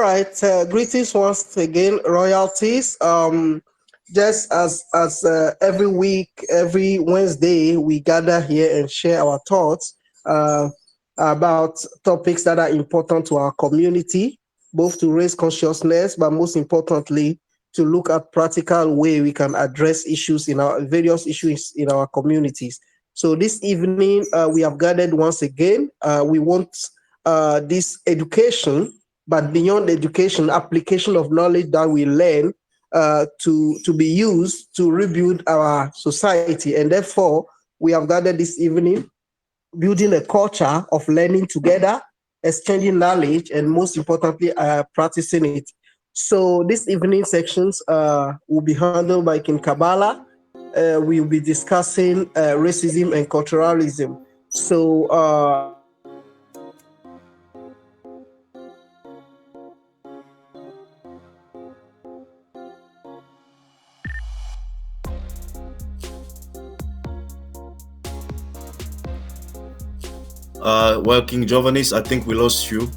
right, greetings once again, royalties. Just as every week, every Wednesday, we gather here and share our thoughts uh, about topics that are important to our community, both to raise consciousness, but most importantly, to look at practical way we can address issues in our various issues in our communities. So this evening, we have gathered once again. We want this education, but beyond education, application of knowledge that we learn to be used to rebuild our society. And therefore, we have gathered this evening building a culture of learning together, exchanging knowledge, and most importantly, practicing it. So this evening sections will be handled by King Kabbalah. We'll be discussing racism and culturalism. So Well, King Giovannis, I think we lost you.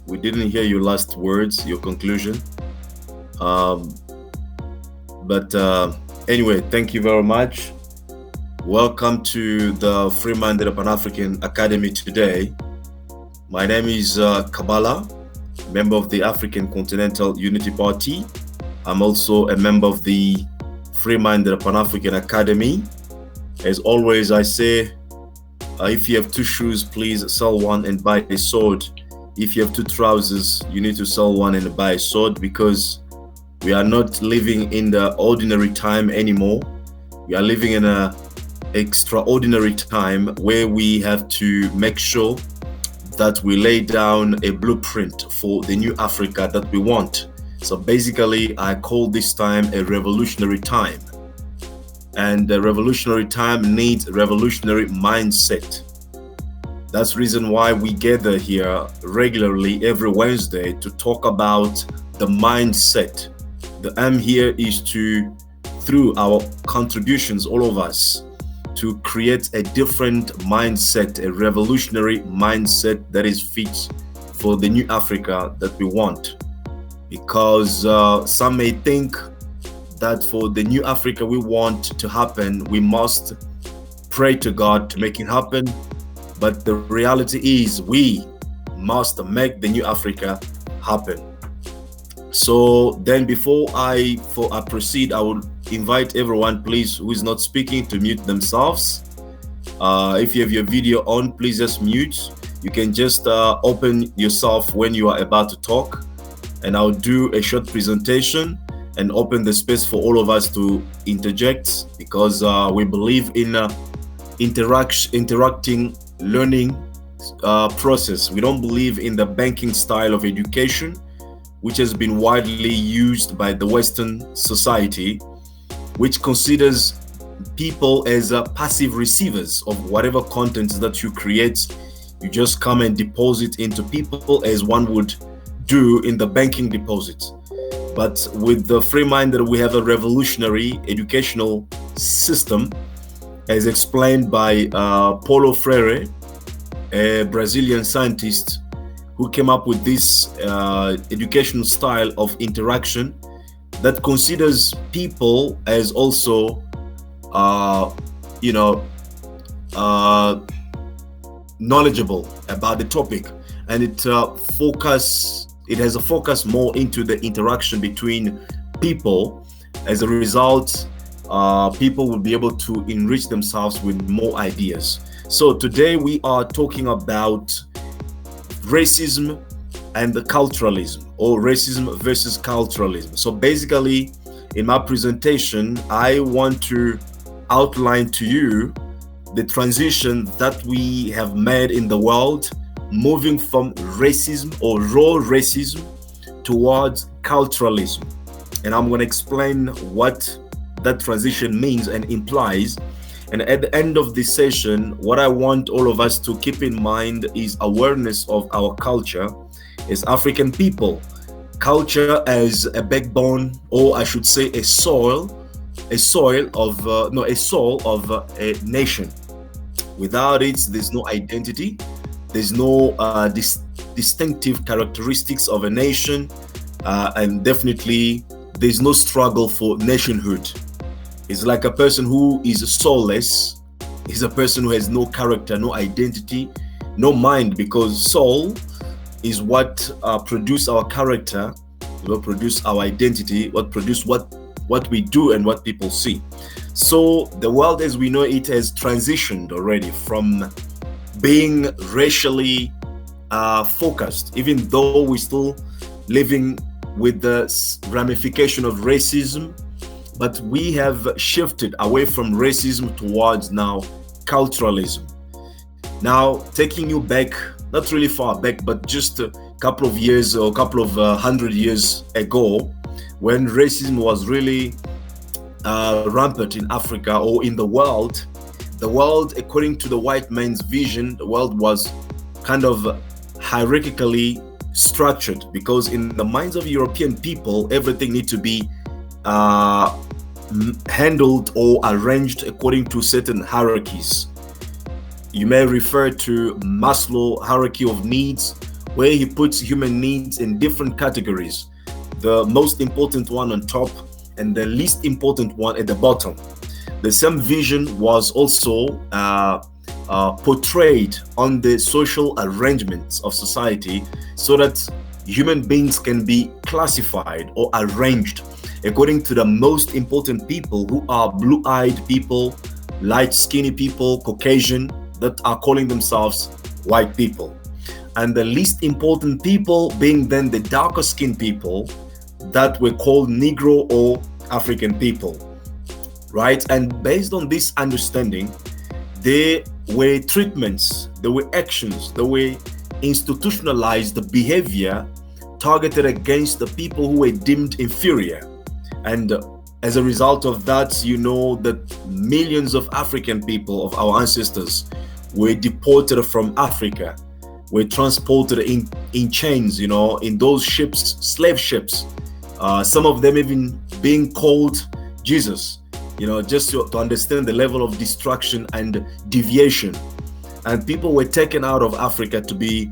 We didn't hear your last words, your conclusion. But anyway, thank you very much. Welcome to the Free-Minded Pan-African Academy today. My name is Kabbalah, member of the African Continental Unity Party. I'm also a member of the Free-Minded Pan-African Academy. As always, I say, if you have two shoes, please sell one and buy a sword. If you have two trousers, you need to sell one and buy a sword, because we are not living in the ordinary time anymore. We are living in an extraordinary time where we have to make sure that we lay down a blueprint for the new Africa that we want. So basically, I call this time a revolutionary time. And the revolutionary time needs a revolutionary mindset. That's the reason why we gather here regularly every Wednesday to talk about the mindset. The aim here is to, through our contributions, all of us, to create a different mindset, a revolutionary mindset that is fit for the new Africa that we want. Because some may think that for the new Africa we want to happen, we must pray to God to make it happen. But the reality is we must make the new Africa happen. So then before I proceed, I will invite everyone, please, who is not speaking, to mute themselves. If you have your video on, please just mute. You can just open yourself when you are about to talk, and I'll do a short presentation and open the space for all of us to interject, because we believe in interacting learning process. We don't believe in the banking style of education, which has been widely used by the Western society, which considers people as passive receivers of whatever content that you create. You just come and deposit into people as one would do in the banking deposit. But with the Free-Minded, we have a revolutionary educational system, as explained by Paulo Freire, a Brazilian scientist who came up with this educational style of interaction that considers people as also, knowledgeable about the topic, and it has a focus more into the interaction between people. As a result, people will be able to enrich themselves with more ideas. So today we are talking about racism and the culturalism, or racism versus culturalism. So basically, in my presentation, I want to outline to you the transition that we have made in the world, moving from racism or raw racism towards culturalism. And I'm going to explain what that transition means and implies. And at the end of this session, what I want all of us to keep in mind is awareness of our culture as African people. Culture as a backbone, or I should say a soul of a nation. Without it, there's no identity, there's no distinctive characteristics of a nation, and definitely there's no struggle for nationhood. It's like a person who is soulless, is a person who has no character, no identity, no mind, because soul is what produce our character, what produce our identity, what produce what we do and what people see. So the world as we know it has transitioned already from being racially focused, even though we're still living with the ramification of racism, but we have shifted away from racism towards now culturalism. Now, taking you back, not really far back, but just a couple of years or a couple of 100 years ago, when racism was really rampant in Africa or in the world, according to the white man's vision, the world was kind of hierarchically structured, because in the minds of European people, everything needs to be handled or arranged according to certain hierarchies. You may refer to Maslow hierarchy of needs, where he puts human needs in different categories. The most important one on top and the least important one at the bottom. The same vision was also portrayed on the social arrangements of society, so that human beings can be classified or arranged according to the most important people, who are blue-eyed people, light skinny people, Caucasian, that are calling themselves white people, and the least important people being then the darker skinned people that were called Negro or African people, right? And based on this understanding, there were treatments, there were actions, there were institutionalized behavior targeted against the people who were deemed inferior. And as a result of that, you know that millions of African people, of our ancestors, were deported from Africa, were transported in chains, you know, in those ships, slave ships. Some of them even being called Jesus, you know, just to understand the level of destruction and deviation. And people were taken out of Africa to be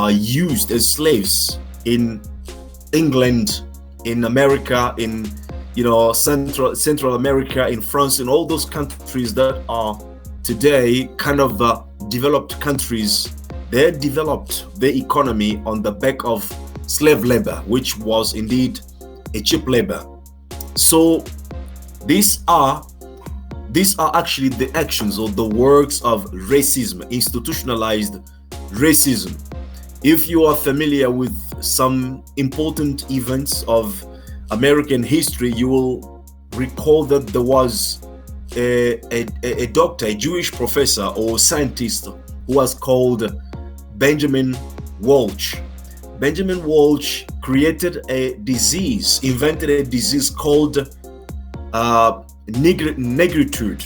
used as slaves in England, in America, in Central America, in France, in all those countries that are today kind of developed countries. They developed their economy on the back of slave labor, which was indeed a cheap labor. So these are actually the actions or the works of racism, institutionalized racism. If you are familiar with some important events of American history, you will recall that there was a doctor, a Jewish professor or scientist who was called Benjamin Walsh. Benjamin Walsh created a disease, invented a disease called negritude.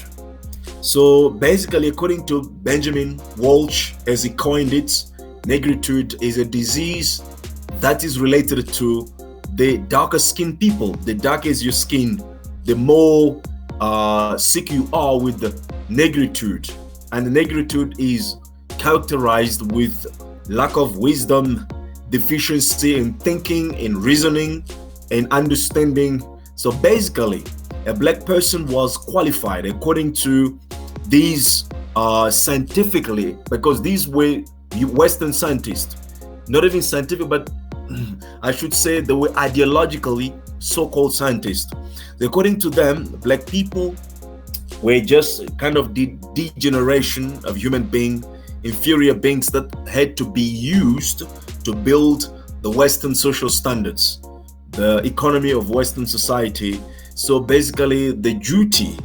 So basically, according to Benjamin Walsh, as he coined it, negritude is a disease that is related to the darker skinned people. The darker is your skin, the more sick you are with the negritude. And the negritude is characterized with lack of wisdom, deficiency in thinking, in reasoning, in understanding. So basically, a black person was qualified according to these scientifically, because these were Western scientists, not even scientific, but I should say they were ideologically so-called scientists. According to them, black people were just kind of the degeneration of human being, inferior beings that had to be used to build the Western social standards, the economy of Western society. So basically, the duty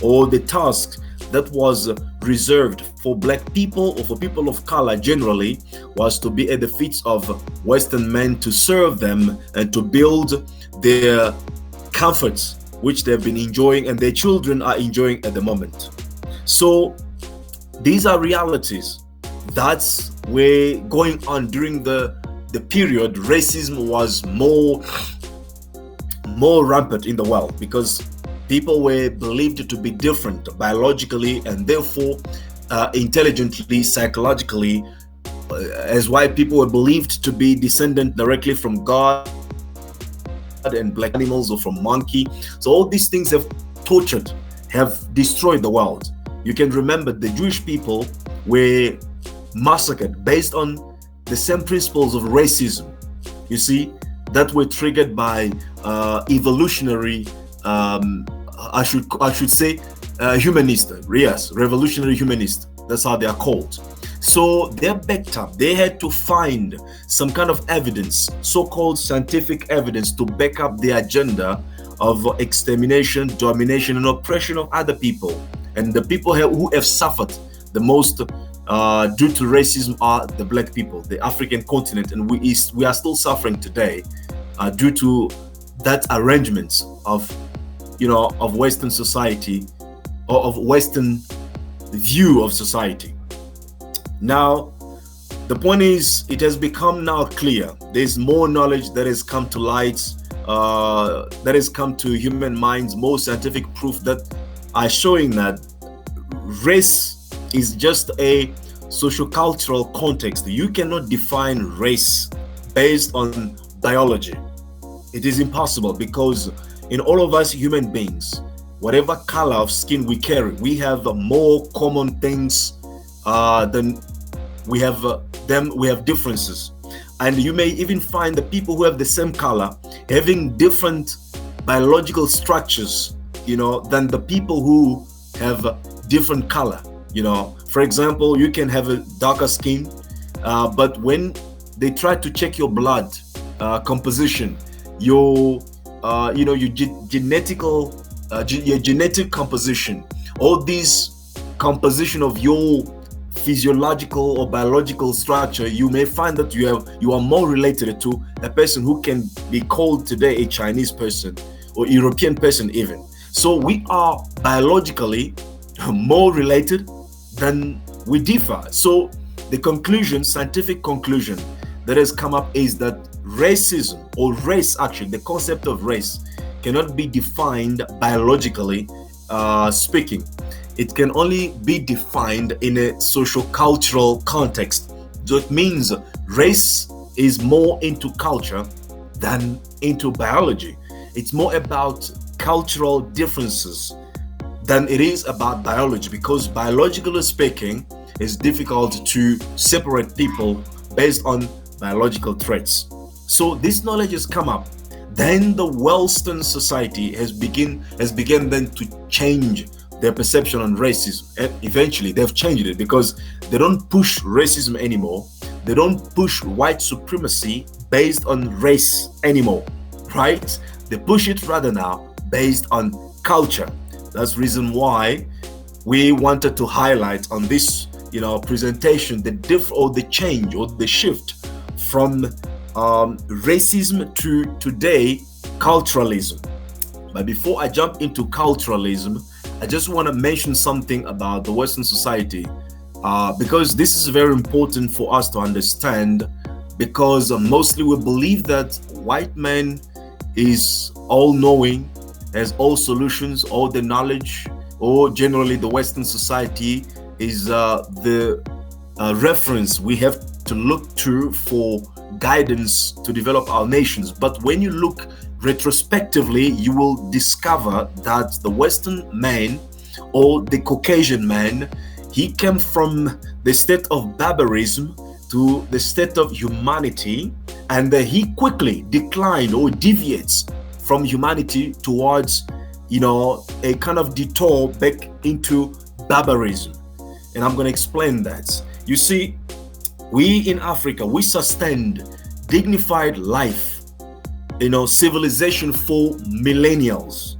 or the task that was reserved for black people or for people of color generally was to be at the feet of Western men, to serve them and to build their comforts which they've been enjoying and their children are enjoying at the moment. So these are realities that's were going on during the period racism was more rampant in the world, because people were believed to be different biologically and therefore intelligently, psychologically, as white people were believed to be descendant directly from God, and black people from animals or from monkey. So all these things have tortured, have destroyed the world. You can remember the Jewish people were massacred based on the same principles of racism, you see, that were triggered by evolutionary, I should say, humanist, yes, revolutionary humanist. That's how they are called. So they're backed up. They had to find some kind of evidence, so-called scientific evidence, to back up the agenda of extermination, domination, and oppression of other people. And the people who have suffered the most due to racism are the black people, the African continent, and we are still suffering today due to that arrangement of, of Western society, or of Western view of society. Now, the point is, it has become now clear. There's more knowledge that has come to light, that has come to human minds, more scientific proof that are showing that race is just a social-cultural context. You cannot define race based on biology. It is impossible, because in all of us human beings, whatever color of skin we carry, we have more common things than we have differences. And you may even find the people who have the same color having different biological structures, than the people who have different color. For example, you can have a darker skin, but when they try to check your blood composition, your genetic composition, all these composition of your physiological or biological structure, you may find that you are more related to a person who can be called today a Chinese person or European person even. So we are biologically more related than we differ. So the conclusion, scientific conclusion that has come up is that racism, or race, actually the concept of race, cannot be defined biologically speaking. It can only be defined in a social cultural context. So it means race is more into culture than into biology. It's more about cultural differences than it is about biology, because biologically speaking, it's difficult to separate people based on biological traits. So this knowledge has come up. Then the Western society has begun then to change their perception on racism. And eventually they've changed it, because they don't push racism anymore. They don't push white supremacy based on race anymore, right? They push it rather now based on culture. That's the reason why we wanted to highlight on this, presentation, the change or the shift from racism to today culturalism. But before I jump into culturalism, I just want to mention something about the Western society, because this is very important for us to understand, because mostly we believe that white man is all-knowing, has all solutions, all the knowledge, or generally the Western society is the reference we have to look to for guidance to develop our nations. But when you look retrospectively, you will discover that the Western man, or the Caucasian man, he came from the state of barbarism to the state of humanity, and he quickly declined or deviates from humanity towards, a kind of detour back into barbarism. And I'm going to explain that. You see, we in Africa, we sustained dignified life, civilization for millennials.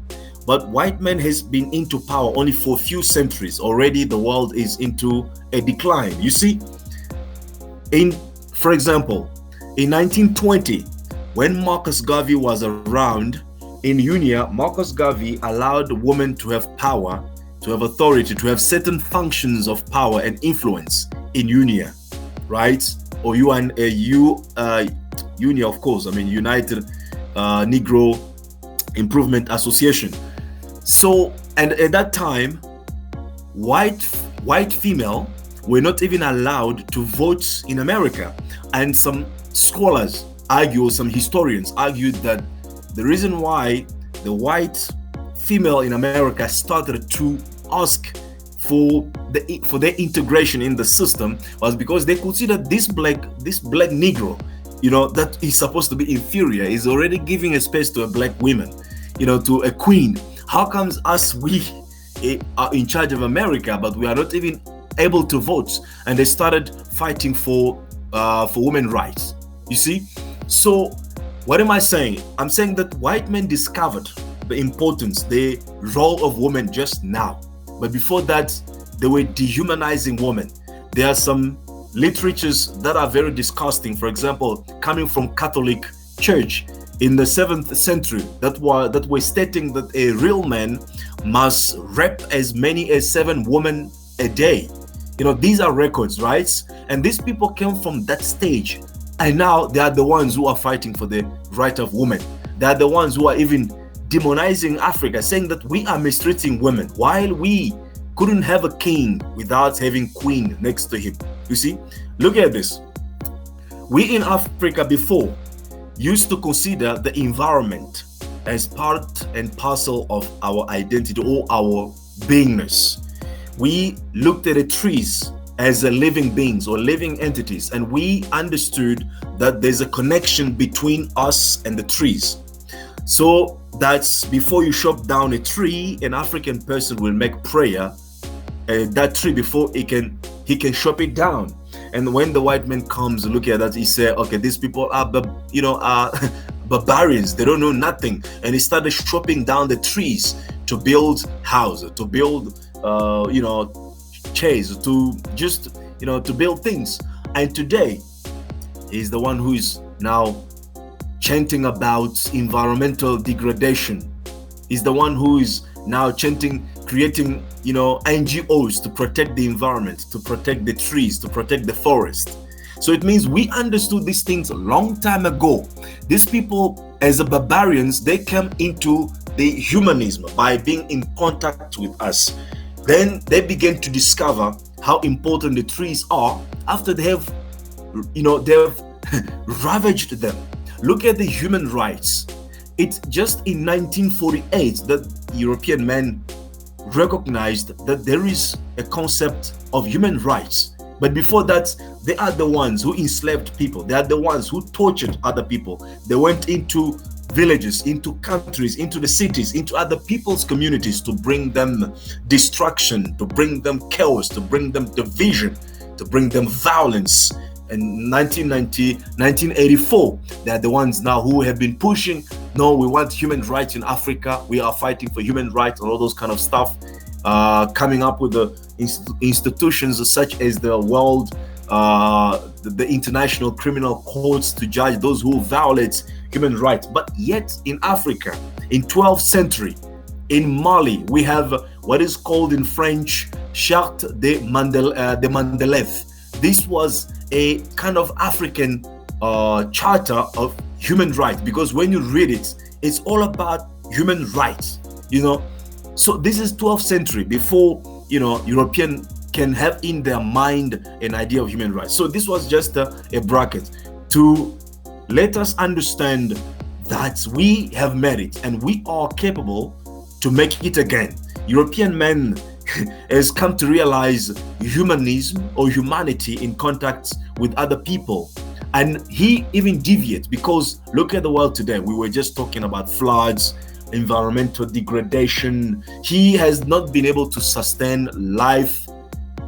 But white man has been into power only for a few centuries. Already the world is into a decline. You see, for example, in 1920, when Marcus Garvey was around, in UNIA, Marcus Garvey allowed women to have power, to have authority, to have certain functions of power and influence in UNIA, right? Or UNIA, of course, United Negro Improvement Association. So, and at that time, white female were not even allowed to vote in America. And some scholars argue, some historians argued that the reason why the white female in America started to ask for their integration in the system was because they considered this black Negro, that is supposed to be inferior, is already giving a space to a black woman, to a queen. How comes us, we are in charge of America, but we are not even able to vote? And they started fighting for women rights. You see? So what am I saying? I'm saying that white men discovered the importance, the role of women just now. But before that, they were dehumanizing women. There are some literatures that are very disgusting. For example, coming from Catholic Church in the 7th century that were stating that a real man must rape as many as 7 women a day. These are records, right? And these people came from that stage. And now they are the ones who are fighting for the right of women. They are the ones who are even demonizing Africa, saying that we are mistreating women, while we couldn't have a king without having queen next to him. You see, look at this. We in Africa before used to consider the environment as part and parcel of our identity or our beingness. We looked at the trees as living beings or living entities, and we understood that there's a connection between us and the trees. So that's before you chop down a tree, an African person will make prayer that tree before he can chop it down. And when the white man comes, look at that, he said, okay, these people are barbarians, they don't know nothing. And he started chopping down the trees to build houses, to build chairs, to just to build things. And today he's the one who is now chanting about environmental degradation. He's the one who is now chanting, creating NGOs to protect the environment, to protect the trees, to protect the forest. So it means we understood these things a long time ago. These people, as the barbarians, they came into the humanism by being in contact with us. Then they began to discover how important the trees are after they have ravaged them. Look at the human rights. It's just in 1948 that European men recognized that there is a concept of human rights. But before that, they are the ones who enslaved people. They are the ones who tortured other people. They went into villages, into countries, into the cities, into other people's communities to bring them destruction, to bring them chaos, to bring them division, to bring them violence. In 1984, they are the ones now who have been pushing, no, we want human rights in Africa, we are fighting for human rights and all those kind of stuff, coming up with the institutions such as the world, the international criminal courts to judge those who violate human rights. But yet in Africa, in 12th century, in Mali, we have what is called in French, Charte de Mendeleev. This was a kind of African charter of human rights, because when you read it, it's all about human rights, So this is 12th century, before, European can have in their mind an idea of human rights. So this was just a bracket to let us understand that we have made it and we are capable to make it again. European men has come to realize humanism or humanity in contact with other people. And he even deviates, because look at the world today. We were just talking about floods, environmental degradation. He has not been able to sustain life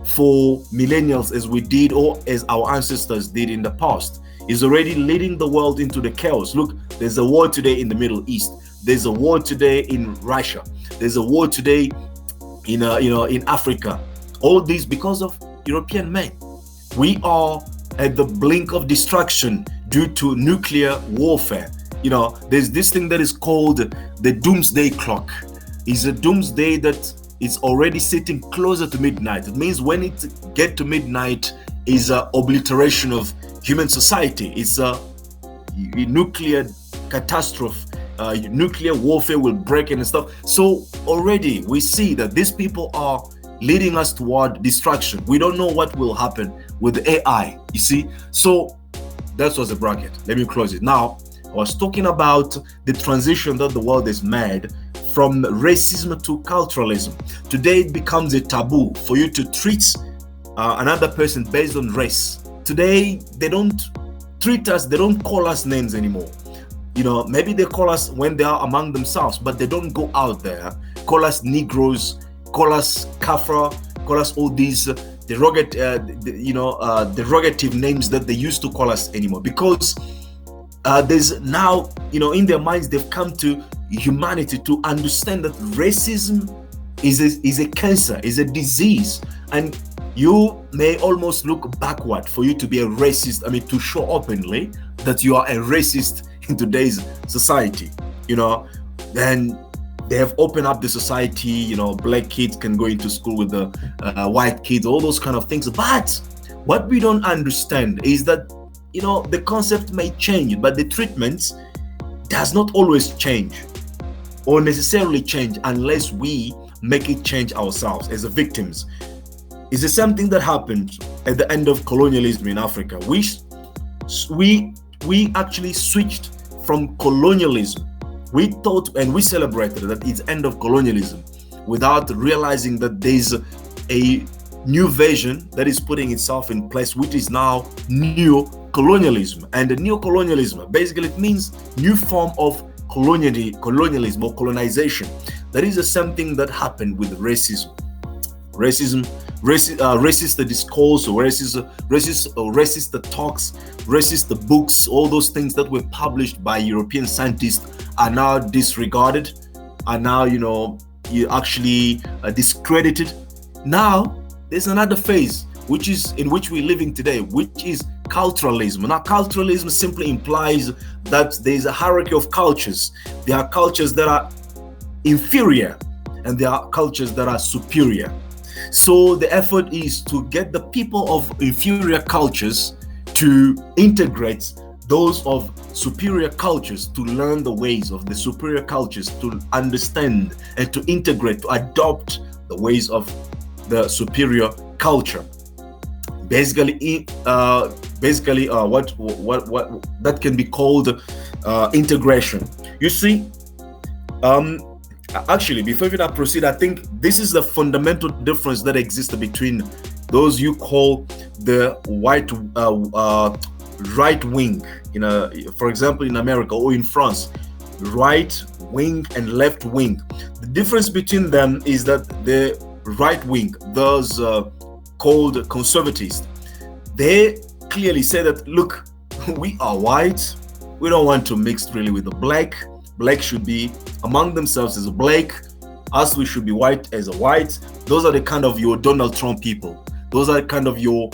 for millennials as we did, or as our ancestors did in the past. He's already leading the world into the chaos. Look, there's a war today in the Middle East. There's a war today in Russia. There's a war today in Africa. All this because of European men. We are at the blink of destruction due to nuclear warfare. There's this thing that is called the doomsday clock. It's a doomsday that is already sitting closer to midnight. It means when it gets to midnight is a obliteration of human society. It's a nuclear catastrophe. Nuclear warfare will break in and stuff. So already we see that these people are leading us toward destruction. We don't know what will happen with AI, you see. So that was a bracket. Let me close it. Now, I was talking about the transition that the world has made from racism to culturalism. Today, it becomes a taboo for you to treat another person based on race. Today, they don't treat us, they don't call us names anymore. You know, maybe they call us when they are among themselves, but they don't go out there, call us Negroes, call us Kafra, call us all these derogative names that they used to call us anymore. Because there's now, in their minds, they've come to humanity to understand that racism is a cancer, is a disease, and you may almost look backward for you to be a racist. I mean, to show openly that you are a racist in today's society. Then they have opened up the society. Black kids can go into school with the white kids, all those kind of things. But what we don't understand is that the concept may change, but the treatments does not always change or necessarily change unless we make it change ourselves as the victims. It's the same thing that happened at the end of colonialism in Africa. We actually switched from colonialism. We thought and we celebrated that it's end of colonialism without realizing that there's a new version that is putting itself in place, which is now neo-colonialism. And the neo-colonialism, basically, it means new form of colonialism or colonization. That is the same thing that happened with racism. Racist the discourse, or racist the talks, racist the books, all those things that were published by European scientists are now disregarded, are now actually discredited. Now there's another phase in which we're living today, which is culturalism. Now, culturalism simply implies that there's a hierarchy of cultures. There are cultures that are inferior and there are cultures that are superior. So the effort is to get the people of inferior cultures to integrate those of superior cultures, to learn the ways of the superior cultures, to understand and to integrate, to adopt the ways of the superior culture. Basically, what that can be called integration. You see, actually, before even I proceed, I think this is the fundamental difference that exists between those you call the right wing, for example, in America or in France, right wing and left wing. The difference between them is that the right wing, those called conservatives, they clearly say that, look, we are white, we don't want to mix really with the black should be among themselves as a black, us we should be white as a white. Those are the kind of your Donald Trump people. Those are kind of your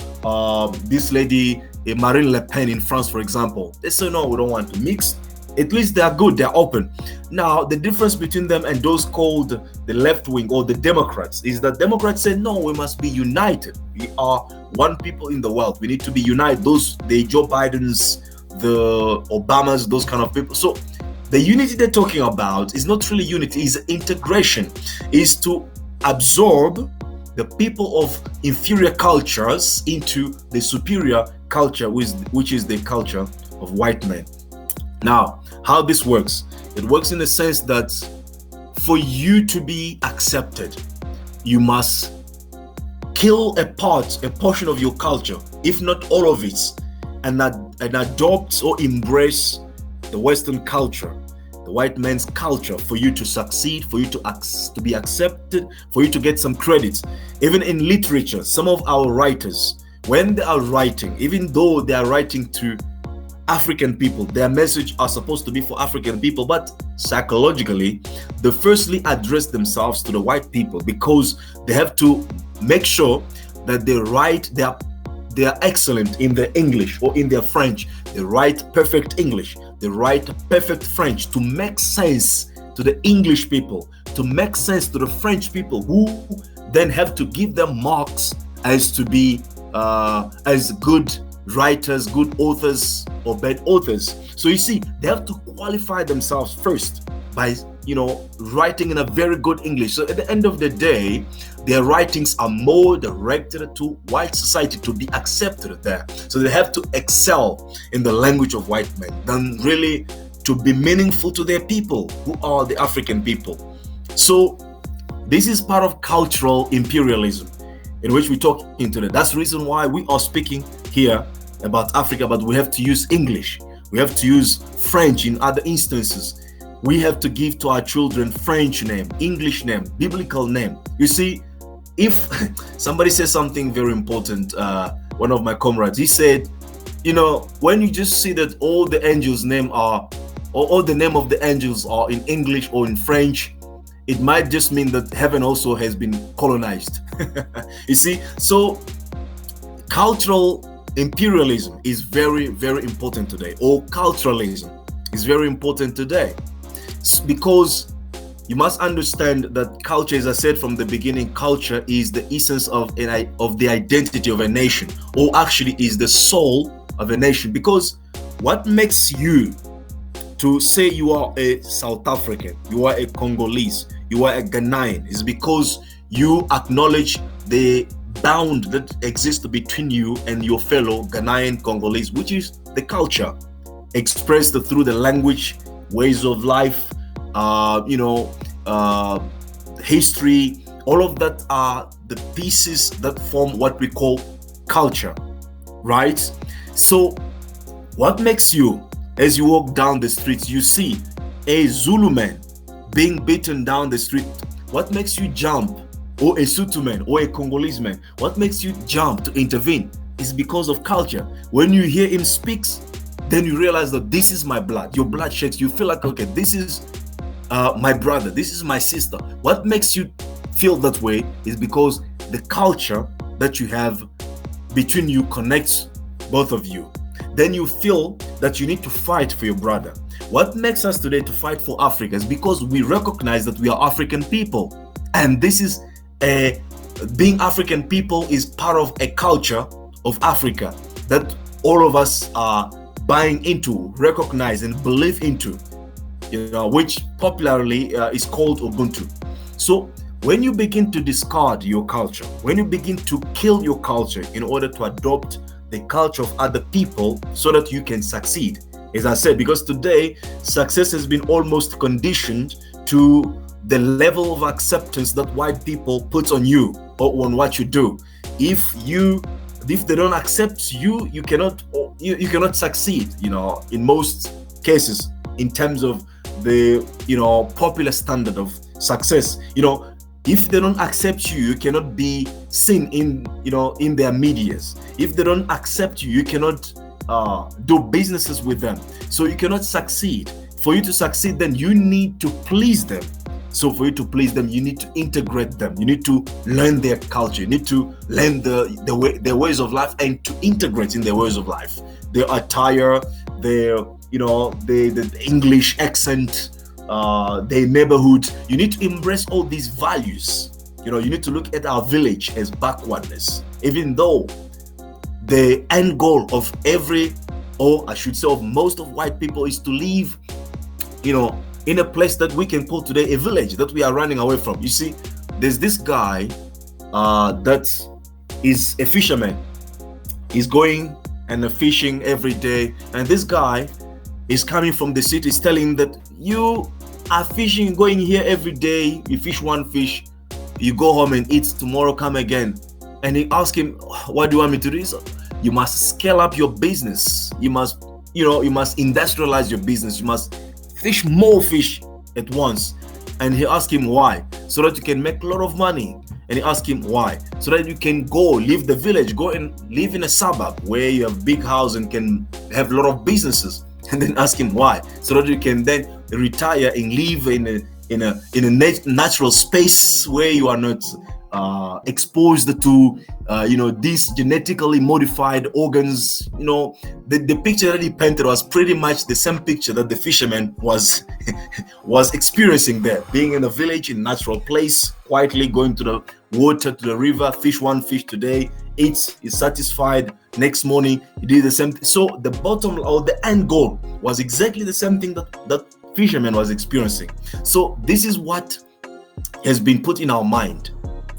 this lady Marine Le Pen in France, for example. They say no, we don't want to mix. At least they are good, they're open. Now the difference between them and those called the left wing or the Democrats is that Democrats say no, we must be united. We are one people in the world. We need to be united. The Joe Bidens, the Obamas, those kind of people. So the unity they're talking about is not really unity, is integration, is to absorb the people of inferior cultures into the superior culture, which is the culture of white men. Now, how this works? It works in the sense that for you to be accepted, you must kill a portion of your culture, if not all of it, and adopt or embrace the Western culture, the white man's culture, for you to succeed, for you to be accepted, for you to get some credit. Even in literature, some of our writers, when they are writing, even though they are writing to African people, their message are supposed to be for African people, but psychologically, they firstly address themselves to the white people because they have to make sure that they are excellent in their English or in their French. They write perfect English. They write perfect French to make sense to the English people, to make sense to the French people, who then have to give them marks as to be as good writers, good authors, or bad authors. So you see, they have to qualify themselves first by writing in a very good English. So at the end of the day, their writings are more directed to white society to be accepted there. So they have to excel in the language of white men than really to be meaningful to their people, who are the African people. So this is part of cultural imperialism in which we talk into that. That's the reason why we are speaking here about Africa, but we have to use English. We have to use French in other instances. We have to give to our children French name, English name, biblical name. You see, if somebody says something very important, one of my comrades, he said, when you just see that all the angels' name are, or all the name of the angels are in English or in French, it might just mean that heaven also has been colonized. You see, so cultural imperialism is very, very important today, or culturalism is very important today, because you must understand that culture, as I said from the beginning, culture is the essence of the identity of a nation, or actually is the soul of a nation. Because what makes you to say you are a South African, you are a Congolese, you are a Ghanaian, is because you acknowledge the bound that exists between you and your fellow Ghanaian Congolese, which is the culture expressed through the language, ways of life, history. All of that are the pieces that form what we call culture, right? So what makes you, as you walk down the streets, you see a Zulu man being beaten down the street, what makes you jump? Or a Sutu man or a Congolese man, what makes you jump to intervene is because of culture. When you hear him speak, then you realize that this is my blood. Your blood shakes. You feel like, okay, this is my brother, this is my sister. What makes you feel that way is because the culture that you have between you connects both of you. Then you feel that you need to fight for your brother. What makes us today to fight for Africa is because we recognize that we are African people, and this is being African people is part of a culture of Africa that all of us are buying into, recognize and believe into, which popularly is called Ubuntu. So when you begin to discard your culture, when you begin to kill your culture in order to adopt the culture of other people so that you can succeed, as I said, because today success has been almost conditioned to the level of acceptance that white people put on you or on what you do. If they don't accept you, you cannot succeed, in most cases, in terms of the popular standard of success. If they don't accept you, you cannot be seen in their medias. If they don't accept you, you cannot do businesses with them. So you cannot succeed. For you to succeed, then you need to please them. So for you to please them, you need to integrate them. You need to learn their culture. You need to learn their ways of life and to integrate in their ways of life. Their attire, the English accent, their neighborhood. You need to embrace all these values. You need to look at our village as backwardness, even though the end goal of of most of white people is to live, in a place that we can call today a village that we are running away from. You see, there's this guy that is a fisherman. He's going and fishing every day, and this guy is coming from the city. Is telling him that you are fishing, going here every day. You fish one fish, you go home and eat. Tomorrow, come again. And he asked him, "What do you want me to do?" So, you must scale up your business. You must industrialize your business. You must fish more fish at once. And he asked him why, so that you can make a lot of money. And he asked him why, so that you can go leave the village, go and live in a suburb where you have big house and can have a lot of businesses. And then ask him why, so that you can then retire and live in a natural space where you are not exposed to these genetically modified organs. The picture that he painted was pretty much the same picture that the fisherman was experiencing there, being in a village, in a natural place, quietly going to the water, to the river, fish one fish today, eats, is satisfied. Next morning he did the same thing. So the bottom or the end goal was exactly the same thing that fisherman was experiencing. So this is what has been put in our mind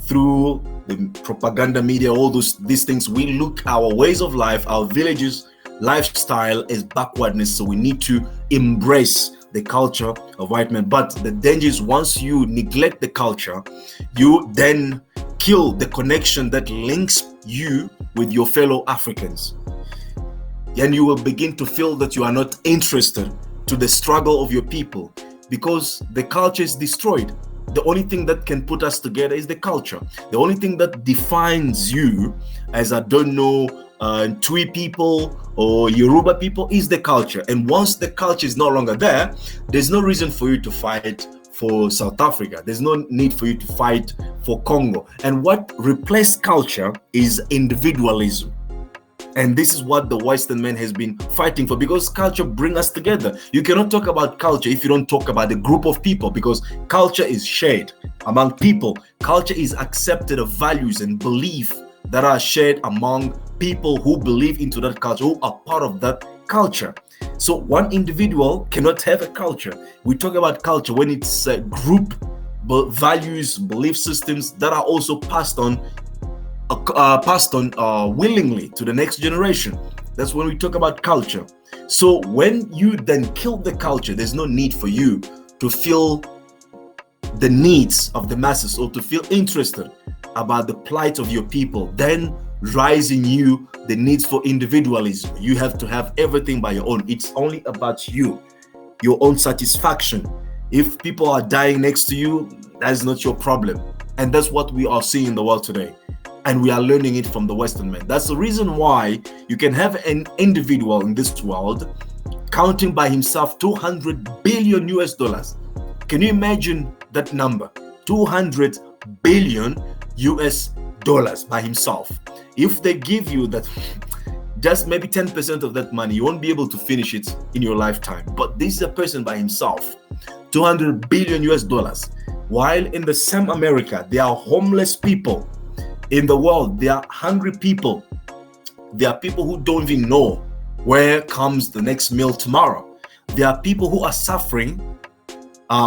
through the propaganda media, all these things. We look our ways of life, our villages lifestyle as backwardness, so we need to embrace the culture of white men. But the danger is, once you neglect the culture, you then kill the connection that links you with your fellow Africans, and you will begin to feel that you are not interested to the struggle of your people, because the culture is destroyed. The only thing that can put us together is the culture. The only thing that defines you as, I don't know, Twi people or Yoruba people is the culture. And once the culture is no longer there, there's no reason for you to fight for South Africa. There's no need for you to fight for Congo. And what replaced culture is individualism. And this is what the Western man has been fighting for, because culture brings us together. You cannot talk about culture if you don't talk about the group of people, because culture is shared among people. Culture is accepted of values and belief that are shared among people who believe into that culture, who are part of that culture. So one individual cannot have a culture. We talk about culture when it's a group values, belief systems that are also passed on willingly to the next generation. That's when we talk about culture. So when you then kill the culture, there's no need for you to feel the needs of the masses or to feel interested about the plight of your people. Then rise in you the needs for individualism. You have to have everything by your own. It's only about you, your own satisfaction. If people are dying next to you, that's not your problem. And that's what we are seeing in the world today. And we are learning it from the Western man. That's the reason why you can have an individual in this world counting by himself 200 billion US dollars. Can you imagine that number? 200 billion US dollars by himself. If they give you that, just maybe 10% of that money, you won't be able to finish it in your lifetime. But this is a person by himself, 200 billion US dollars. While in the same America, there are homeless people. In the world, there are hungry people. There are people who don't even know where comes the next meal tomorrow. There are people who are suffering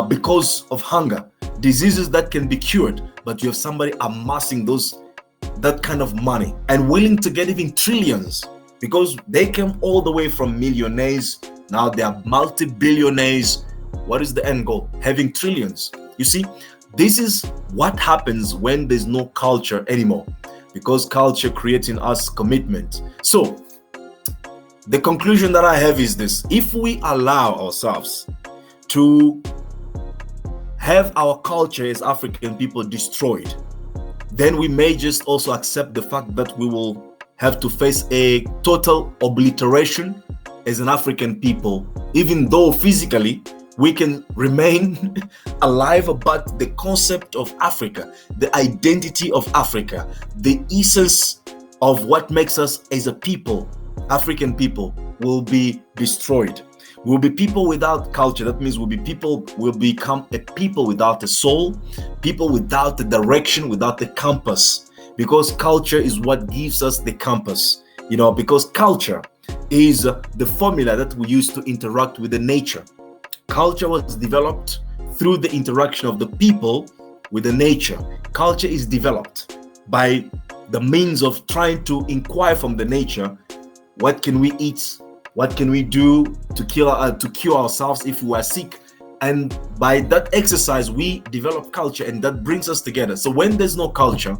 because of hunger, diseases that can be cured, but you have somebody amassing that kind of money and willing to get even trillions, because they came all the way from millionaires. Now they are multi-billionaires. What is the end goal? Having trillions. You see, this is what happens when there's no culture anymore, because culture creates in us commitment. So the conclusion that I have is this: if we allow ourselves to have our culture as African people destroyed, then we may just also accept the fact that we will have to face a total obliteration as an African people, even though physically we can remain alive. But the concept of Africa, the identity of Africa, the essence of what makes us as a people, African people, will be destroyed. We'll be people without culture. That means we'll become a people without a soul, people without a direction, without a compass, because culture is what gives us the compass, because culture is the formula that we use to interact with the nature. Culture was developed through the interaction of the people with the nature. Culture is developed by the means of trying to inquire from the nature, what can we eat? What can we do to cure ourselves if we are sick? And by that exercise, we develop culture, and that brings us together. So when there's no culture,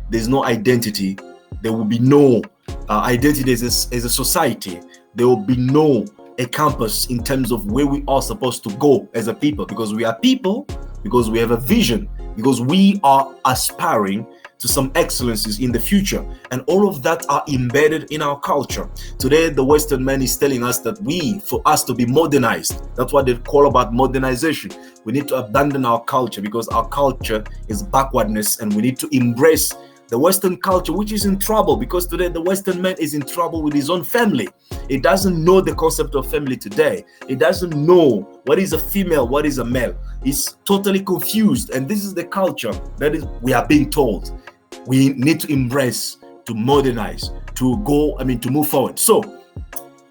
there's no identity. There will be no identity as a society. There will be no a compass in terms of where we are supposed to go as a people, because we are people, because we have a vision, because we are aspiring to some excellences in the future, and all of that are embedded in our culture. Today, the Western man is telling us that for us to be modernized, that's what they call about modernization. We need to abandon our culture, because our culture is backwardness, and we need to embrace the Western culture, which is in trouble, because today the Western man is in trouble with his own family. He doesn't know the concept of family today. He doesn't know what is a female, what is a male. He's totally confused, and this is the culture that we are being told we need to embrace, to modernize, to move forward. So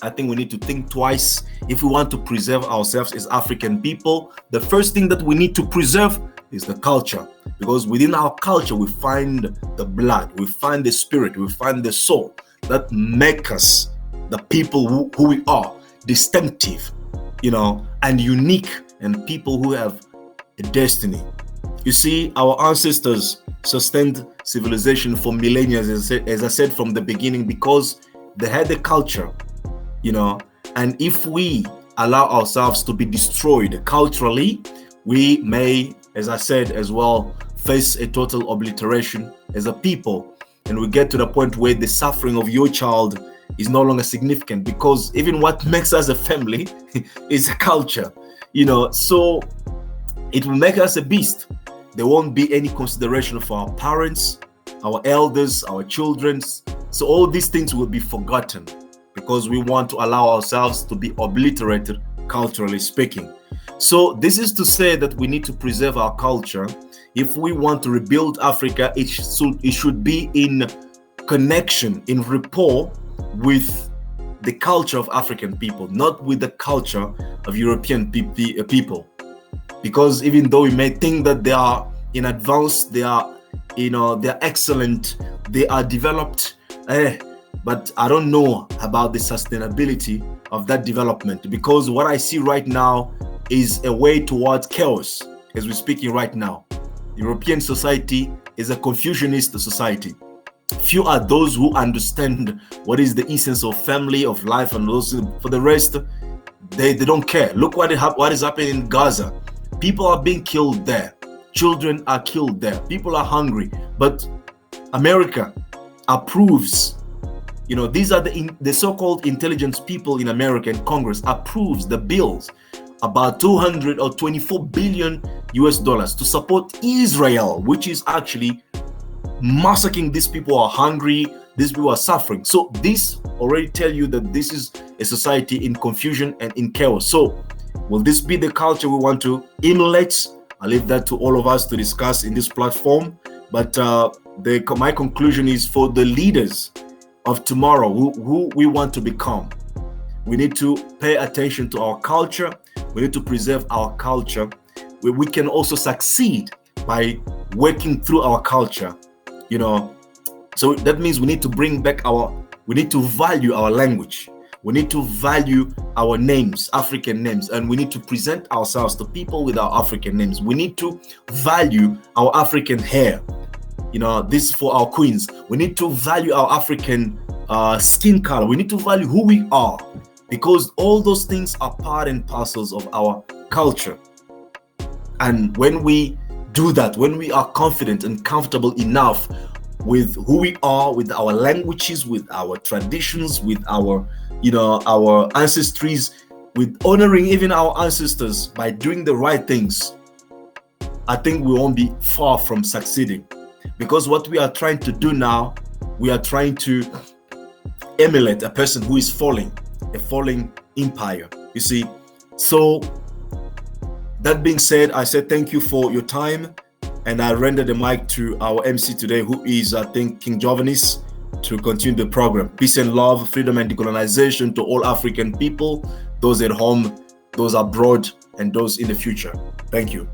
I think we need to think twice if we want to preserve ourselves as African people. The first thing that we need to preserve is the culture, because within our culture we find the blood, we find the spirit, we find the soul that make us the people who we are, distinctive, and unique, and people who have a destiny. You see, our ancestors sustained civilization for millennia, as I said from the beginning, because they had a culture, and if we allow ourselves to be destroyed culturally, we may, as I said as well, face a total obliteration as a people. And we get to the point where the suffering of your child is no longer significant, because even what makes us a family is a culture, so it will make us a beast. There won't be any consideration for our parents, our elders, our children. So all these things will be forgotten, because we want to allow ourselves to be obliterated, culturally speaking. So this is to say that we need to preserve our culture. If we want to rebuild Africa, it should be in connection, in rapport with the culture of African people, not with the culture of European people. Because even though we may think that they are in advance, they are, they're excellent, they are developed, but I don't know about the sustainability of that development, because what I see right now is a way towards chaos as we're speaking right now. European society is a Confucianist society. Few are those who understand what is the essence of family, of life, and those for the rest, they don't care. Look what is happening in Gaza. People are being killed there. Children are killed there. People are hungry. But America approves. These are the so-called intelligence people in America, and Congress approves the bills about 200 or 24 billion US dollars to support Israel, which is actually massacring. These people are hungry, these people are suffering. So this already tell you that this is a society in confusion and in chaos. So will this be the culture we want to emulate? I leave that to all of us to discuss in this platform. But my conclusion is, for the leaders of tomorrow, who we want to become, we need to pay attention to our culture. We need to preserve our culture. We can also succeed by working through our culture. So that means we need to bring back we need to value our language. We need to value our names, African names, and we need to present ourselves to people with our African names. We need to value our African hair. This is for our queens. We need to value our African skin color. We need to value who we are, because all those things are part and parcels of our culture. And when we do that, when we are confident and comfortable enough with who we are, with our languages, with our traditions, with our ancestries, with honoring even our ancestors by doing the right things, I think we won't be far from succeeding. Because what we are trying to do now, we are trying to emulate a person who is falling, a falling empire, you see. So that being said, I said thank you for your time, and I render the mic to our MC today, who is, I think, King Jovenis, to continue the program. Peace and love, freedom and decolonization to all African people, those at home, those abroad, and those in the future. Thank you.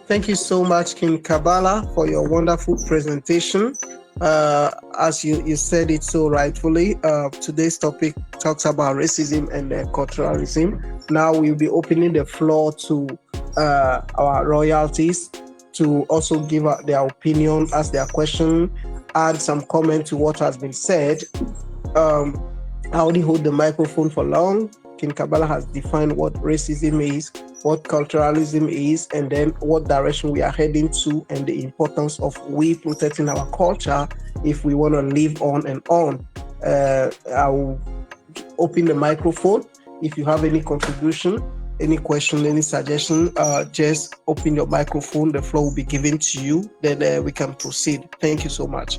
Thank you so much, King Kabbalah, for your wonderful presentation. As you said it so rightfully, today's topic talks about racism and culturalism. Now we'll be opening the floor to our royalties to also give their opinion, ask their question, add some comment to what has been said. I only hold the microphone for long. King Kabbalah has defined what racism is, what culturalism is, and then what direction we are heading to, and the importance of we protecting our culture if we want to live on and on. I will open the microphone. If you have any contribution, any question, any suggestion, just open your microphone. The floor will be given to you. Then we can proceed. Thank you so much.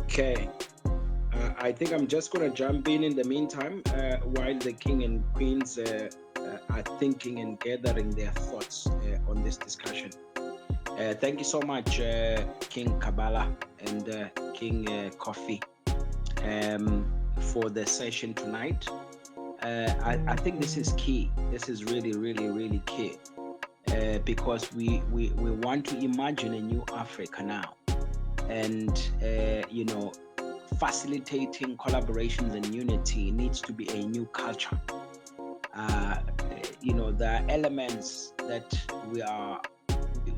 Okay. I think I'm just going to jump in the meantime while the king and queens are thinking and gathering their thoughts on this discussion. Thank you so much, King Kabbalah and King Coffee, for the session tonight. I think this is key. This is really, really, really key, because we want to imagine a new Africa now, and facilitating collaborations and unity needs to be a new culture. There are elements that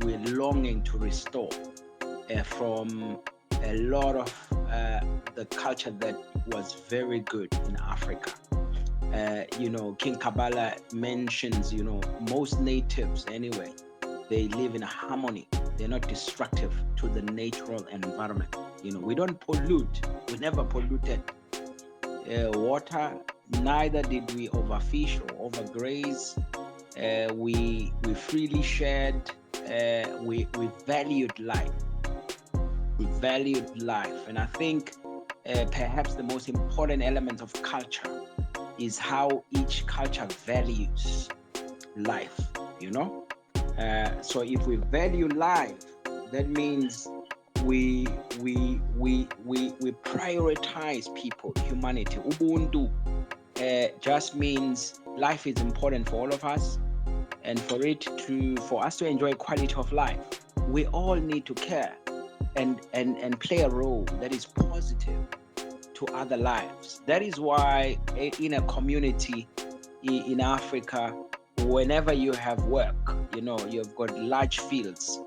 we're longing to restore from a lot of the culture that was very good in Africa. King Kabbalah mentions, most natives anyway, they live in harmony. They're not destructive to the natural environment. We don't pollute. We never polluted water. Neither did we overfish or overgraze. We freely shared. We valued life. We valued life, and I think perhaps the most important element of culture is how each culture values life. So if we value life, that means we prioritize people, humanity. Ubuntu just means life is important for all of us, and for us to enjoy quality of life, we all need to care and play a role that is positive to other lives. That is why in a community in Africa, whenever you have work, you've got large fields,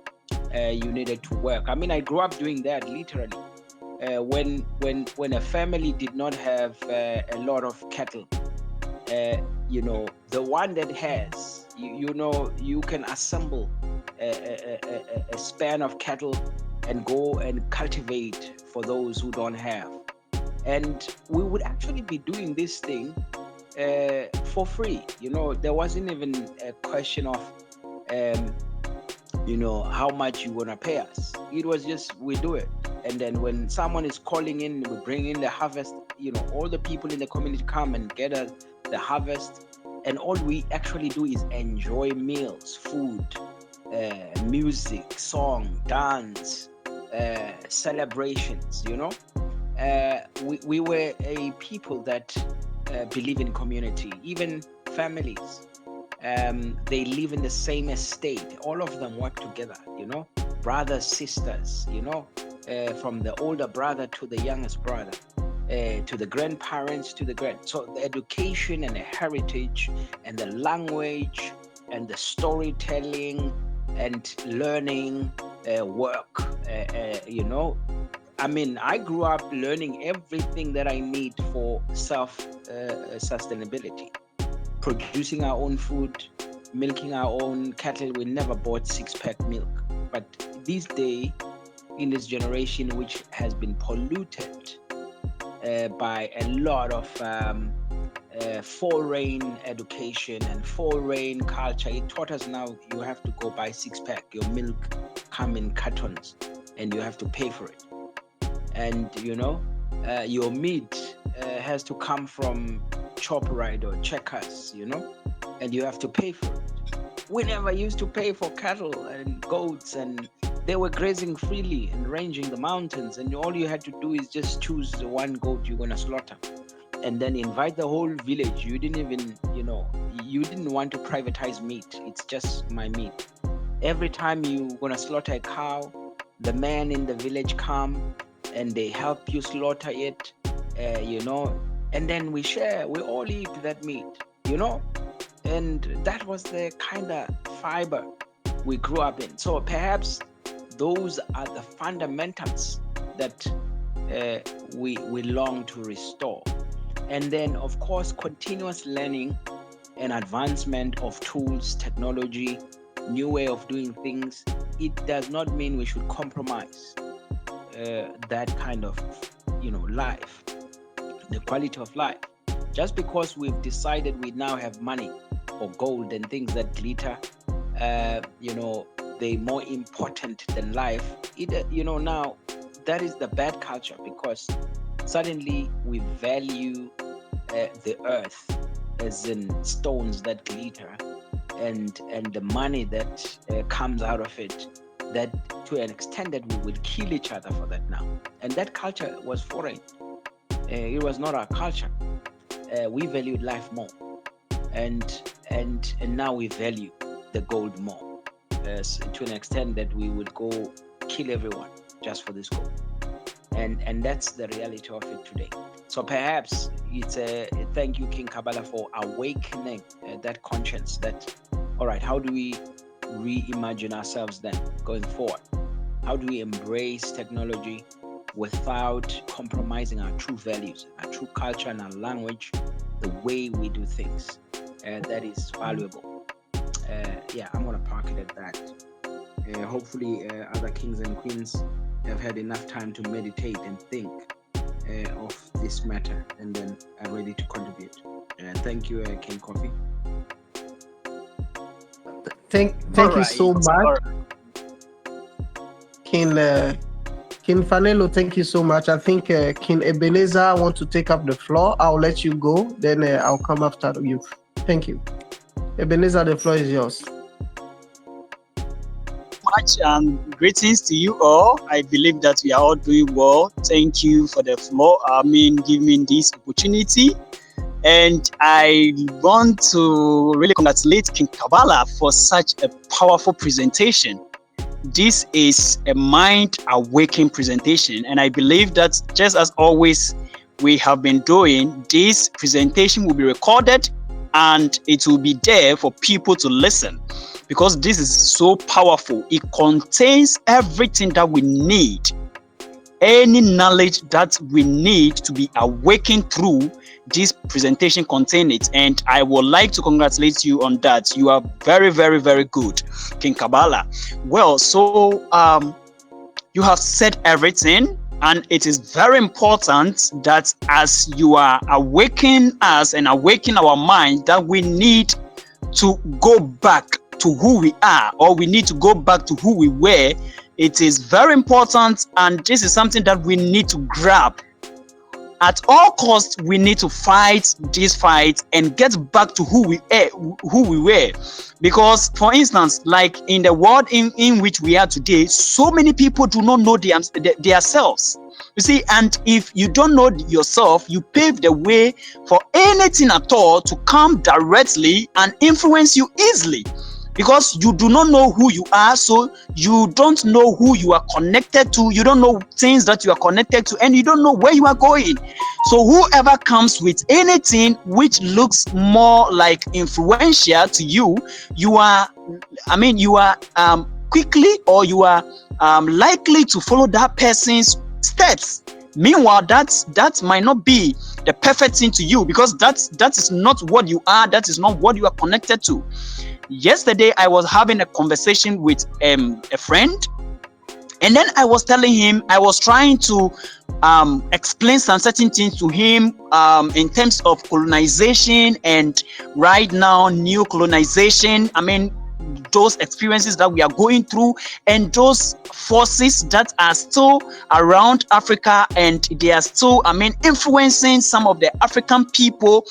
you needed to work. I mean, I grew up doing that literally. When a family did not have a lot of cattle, the one that has, you can assemble a span of cattle and go and cultivate for those who don't have. And we would actually be doing this thing for free. There wasn't even a question of how much you want to pay us. It was just, we do it. And then when someone is calling in, we bring in the harvest, all the people in the community come and gather the harvest. And all we actually do is enjoy meals, food, music, song, dance, celebrations, we were a people that believe in community, even families. They live in the same estate. All of them work together, brothers, sisters, from the older brother to the youngest brother, to the grandparents, to the so the education and the heritage and the language and the storytelling and learning work, I mean, I grew up learning everything that I need for self-sustainability. Producing our own food, milking our own cattle. We never bought 6-pack milk. But this day, in this generation, which has been polluted by a lot of foreign education and foreign culture, it taught us now you have to go buy 6-pack. Your milk come in cartons and you have to pay for it. And your meat has to come from ShopRite or Checkers, and you have to pay for it. We never used to pay for cattle and goats, and they were grazing freely and ranging the mountains, and all you had to do is just choose the one goat you're going to slaughter and then invite the whole village. You didn't even, you didn't want to privatize meat. It's just my meat. Every time you're going to slaughter a cow, the men in the village come and they help you slaughter it, and then we share, we all eat that meat, and that was the kind of fiber we grew up in. So perhaps those are the fundamentals that we long to restore. And then, of course, continuous learning and advancement of tools, technology, new way of doing things. It does not mean we should compromise that kind of, life, the quality of life. Just because we've decided we now have money or gold and things that glitter, they're more important than life. Now that is the bad culture, because suddenly we value the earth as in stones that glitter, and the money that comes out of it, that to an extent that we would kill each other for that now. And that culture was foreign. It was not our culture. We valued life more, and now we value the gold more, to an extent that we would go kill everyone just for this gold. And that's the reality of it today. So perhaps it's a thank you, King Kabbalah, for awakening that conscience. That, all right, how do we reimagine ourselves then going forward? How do we embrace technology without compromising our true values, our true culture, and our language, the way we do things? That is valuable. Yeah, I'm gonna park it at that. Hopefully, other kings and queens have had enough time to meditate and think of this matter, and then are ready to contribute. Thank you, King Coffee. Thank you so much, King Fanelo. Thank you so much. I think King Ebenezer want to take up the floor. I'll let you go, then I'll come after you. Thank you, Ebenezer. The floor is yours. Much greetings to you all. I believe that we are all doing well. Thank you for the floor. Giving me this opportunity. And I want to really congratulate King Kabbalah for such a powerful presentation. This is a mind-awakening presentation, and I believe that just as always we have been doing, this presentation will be recorded and it will be there for people to listen, because this is so powerful. It contains everything that we need, any knowledge that we need to be awakened through. This presentation contains it, and I would like to congratulate you on that. You are very, very, very good, King Kabbalah. Well, so you have said everything, and it is very important that as you are awakening us and awakening our mind, that we need to go back to who we are, or we need to go back to who we were. It is very important, and this is something that we need to grab. At all costs, we need to fight this fight and get back to who we were. Because, for instance, like in the world in which we are today, so many people do not know their selves. You see, and if you don't know yourself, you pave the way for anything at all to come directly and influence you easily. Because you do not know who you are, so you don't know who you are connected to, you don't know things that you are connected to, and you don't know where you are going. So whoever comes with anything which looks more like influential to you, you are quickly, or you are likely to follow that person's steps. Meanwhile, that might not be the perfect thing to you, because that is not what you are, that is not what you are connected to. Yesterday, I was having a conversation with a friend, and then I was telling him, I was trying to explain some certain things to him in terms of colonization, and right now, new colonization. Those experiences that we are going through, and those forces that are still around Africa, and they are still, influencing some of the African people,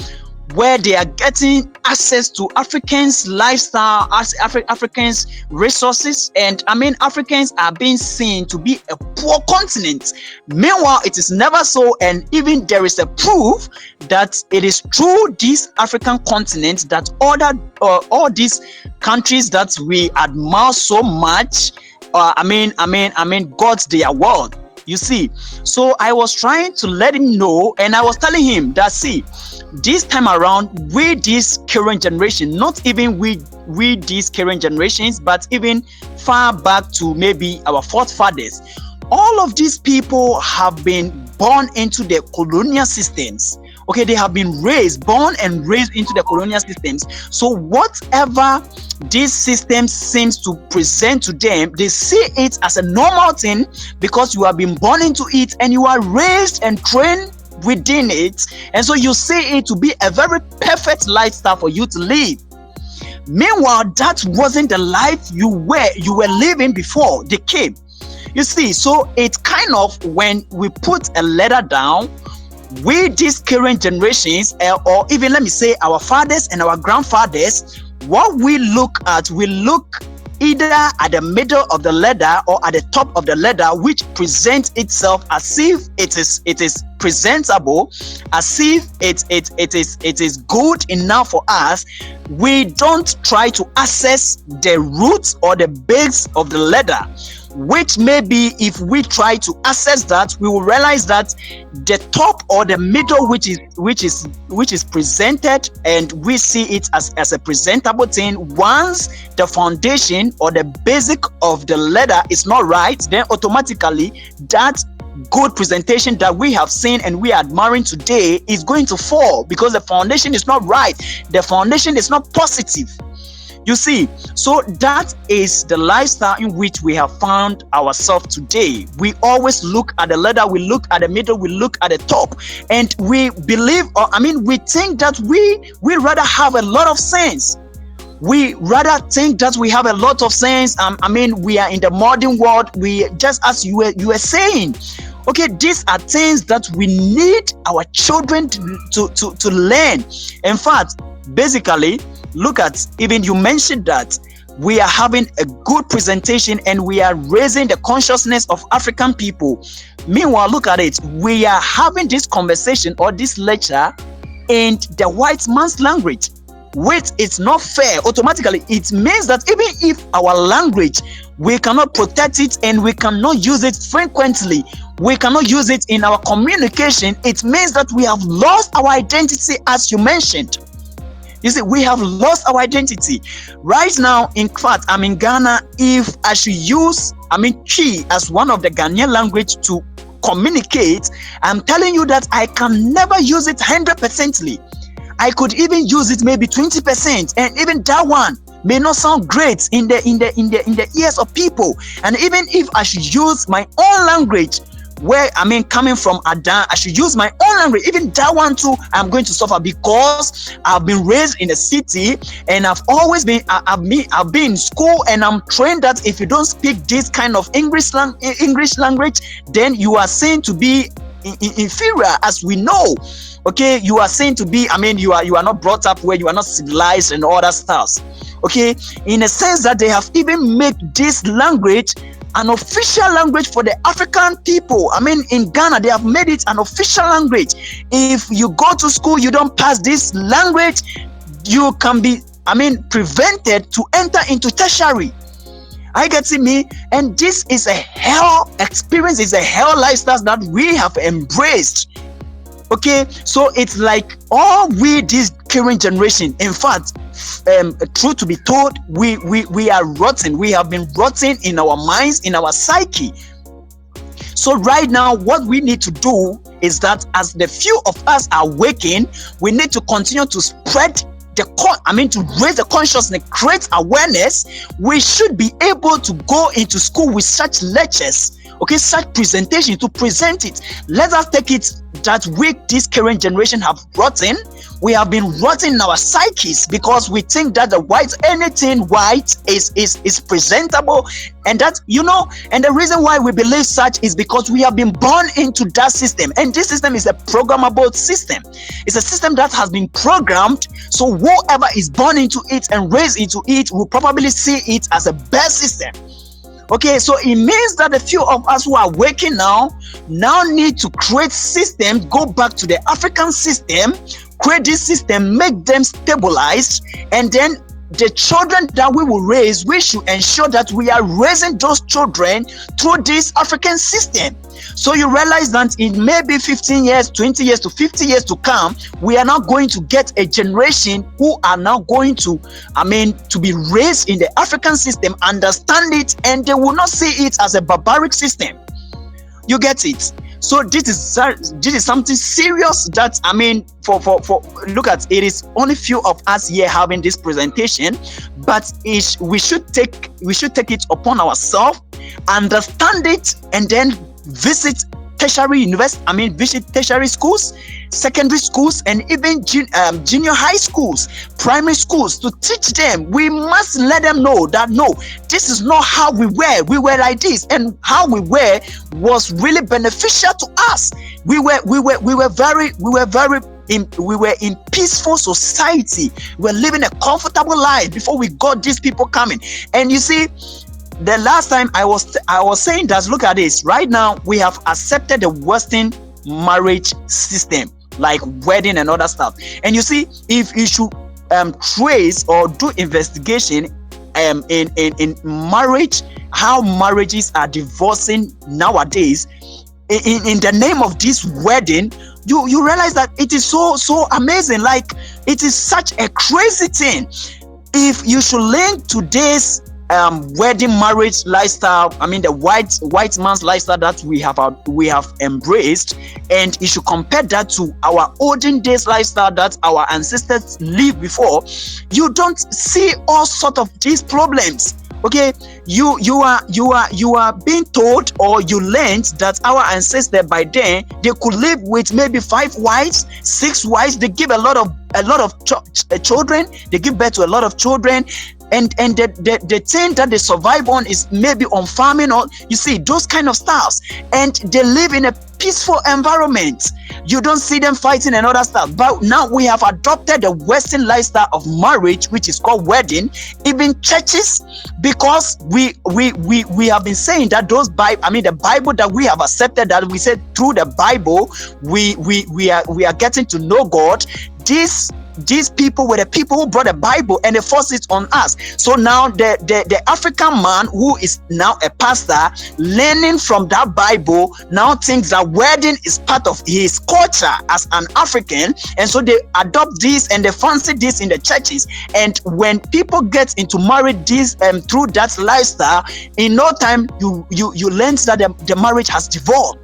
where they are getting access to Africans' lifestyle, as Africans' resources, and Africans are being seen to be a poor continent. Meanwhile, it is never so, and even there is a proof that it is through this African continent that all these countries that we admire so much, got their world. You see, so I was trying to let him know, and I was telling him that, see, this time around, with this current generation, not even with these current generations, but even far back to maybe our forefathers, all of these people have been born into the colonial systems. Okay, they have been born and raised into the colonial systems. So whatever this system seems to present to them, they see it as a normal thing, because you have been born into it and you are raised and trained within it. And so you see it to be a very perfect lifestyle for you to live. Meanwhile, that wasn't the life you were living before they came. You see, so it's kind of, when we put a letter down, we, these current generations, or even let me say our fathers and our grandfathers, what we look either at the middle of the ladder or at the top of the ladder, which presents itself as if it is presentable, as if it is good enough for us. We don't try to access the roots or the base of the ladder, which maybe if we try to access that, we will realize that the top or the middle, which is presented, and we see it as a presentable thing. Once the foundation or the basic of the ladder is not right, then automatically that good presentation that we have seen and we are admiring today is going to fall, because the foundation is not right. The foundation is not positive. You see, so that is the lifestyle in which we have found ourselves today. We always look at the ladder, we look at the middle, we look at the top, and we believe, we think that we rather have a lot of sense. We rather think that we have a lot of sense. We are in the modern world. We just, as you were saying, okay, these are things that we need our children to learn. In fact, basically, look at, even you mentioned that we are having a good presentation and we are raising the consciousness of African people. Meanwhile, look at it, we are having this conversation or this lecture in the white man's language, which is not fair. Automatically, it means that even if our language, we cannot protect it and we cannot use it frequently, we cannot use it in our communication, it means that we have lost our identity, as you mentioned. You see, we have lost our identity. Right now, in fact, I'm in Ghana. If I should use, Chi as one of the Ghanaian language to communicate, I'm telling you that I can never use it 100%. I could even use it maybe 20%, and even that one may not sound great in the ears of people. And even if I should use my own language, where coming from Adan, I should use my own language, even that one too, I'm going to suffer, because I've been raised in a city and I've always been I've been in school, and I'm trained that if you don't speak this kind of English language, then you are seen to be inferior, as we know. Okay, you are seen to be, you are not brought up where you are not civilized and all that stuff. Okay, in a sense that they have even made this language an official language for the African people. In Ghana, they have made it an official language. If you go to school, you don't pass this language, you can be, prevented to enter into tertiary. I get me, and this is a hell experience, it's a hell lifestyle that we have embraced. Okay, so it's like all we, this current generation, in fact, truth to be told, we are rotten. We have been rotten in our minds, in our psyche. So right now, what we need to do is that as the few of us are waking, we need to continue to spread to raise the consciousness, create awareness. We should be able to go into school with such lectures, okay, such presentation, to present it. Let us take it that we, this current generation, have rotten. We have been rotten in our psyches, because we think that anything white is presentable, and that, and the reason why we believe such is because we have been born into that system, and this system is a programmable system. It's a system that has been programmed, so whoever is born into it and raised into it will probably see it as a best system. Okay, so it means that the few of us who are waking now need to create systems, go back to the African system, create this system, make them stabilized, and then the children that we will raise, we should ensure that we are raising those children through this African system. So you realize that in maybe 15 years, 20 years to 50 years to come, we are now going to get a generation who are now going to, to be raised in the African system, understand it, and they will not see it as a barbaric system. You get it? So this is something serious that, for look at it, is only few of us here having this presentation, but we should take it upon ourselves, understand it, and then tertiary university, visit tertiary schools, secondary schools, and even junior high schools, primary schools, to teach them. We must let them know that no, this is not how we were. We were like this, and how we were was really beneficial to us. We were in peaceful society. We were living a comfortable life before we got these people coming. And you see, the last time I was saying that, look at this. Right now, we have accepted the Western marriage system, like wedding and other stuff. And you see, if you should trace or do investigation in marriage, how marriages are divorcing nowadays, in the name of this wedding, you realize that it is so amazing. Like, it is such a crazy thing. If you should link today's wedding marriage lifestyle, the white man's lifestyle that we have embraced, and you should compare that to our olden days lifestyle that our ancestors lived before, you don't see all sort of these problems. Okay, you are being told, or you learned that our ancestors by then, they could live with maybe 5 wives, 6 wives. They give a lot of children. They give birth to a lot of children. And the thing that they survive on is maybe on farming, or you see those kind of styles, and they live in a peaceful environment. You don't see them fighting and other stuff. But now we have adopted the Western lifestyle of marriage, which is called wedding, even churches, because we have been saying that the Bible that we have accepted, that we said through the Bible we are getting to know God. These people were the people who brought the Bible and they forced it on us. So now the African man who is now a pastor, learning from that Bible, now thinks that wedding is part of his culture as an African, and so they adopt this and they fancy this in the churches. And when people get into marriage this through that lifestyle, in no time you learn that the marriage has divorced.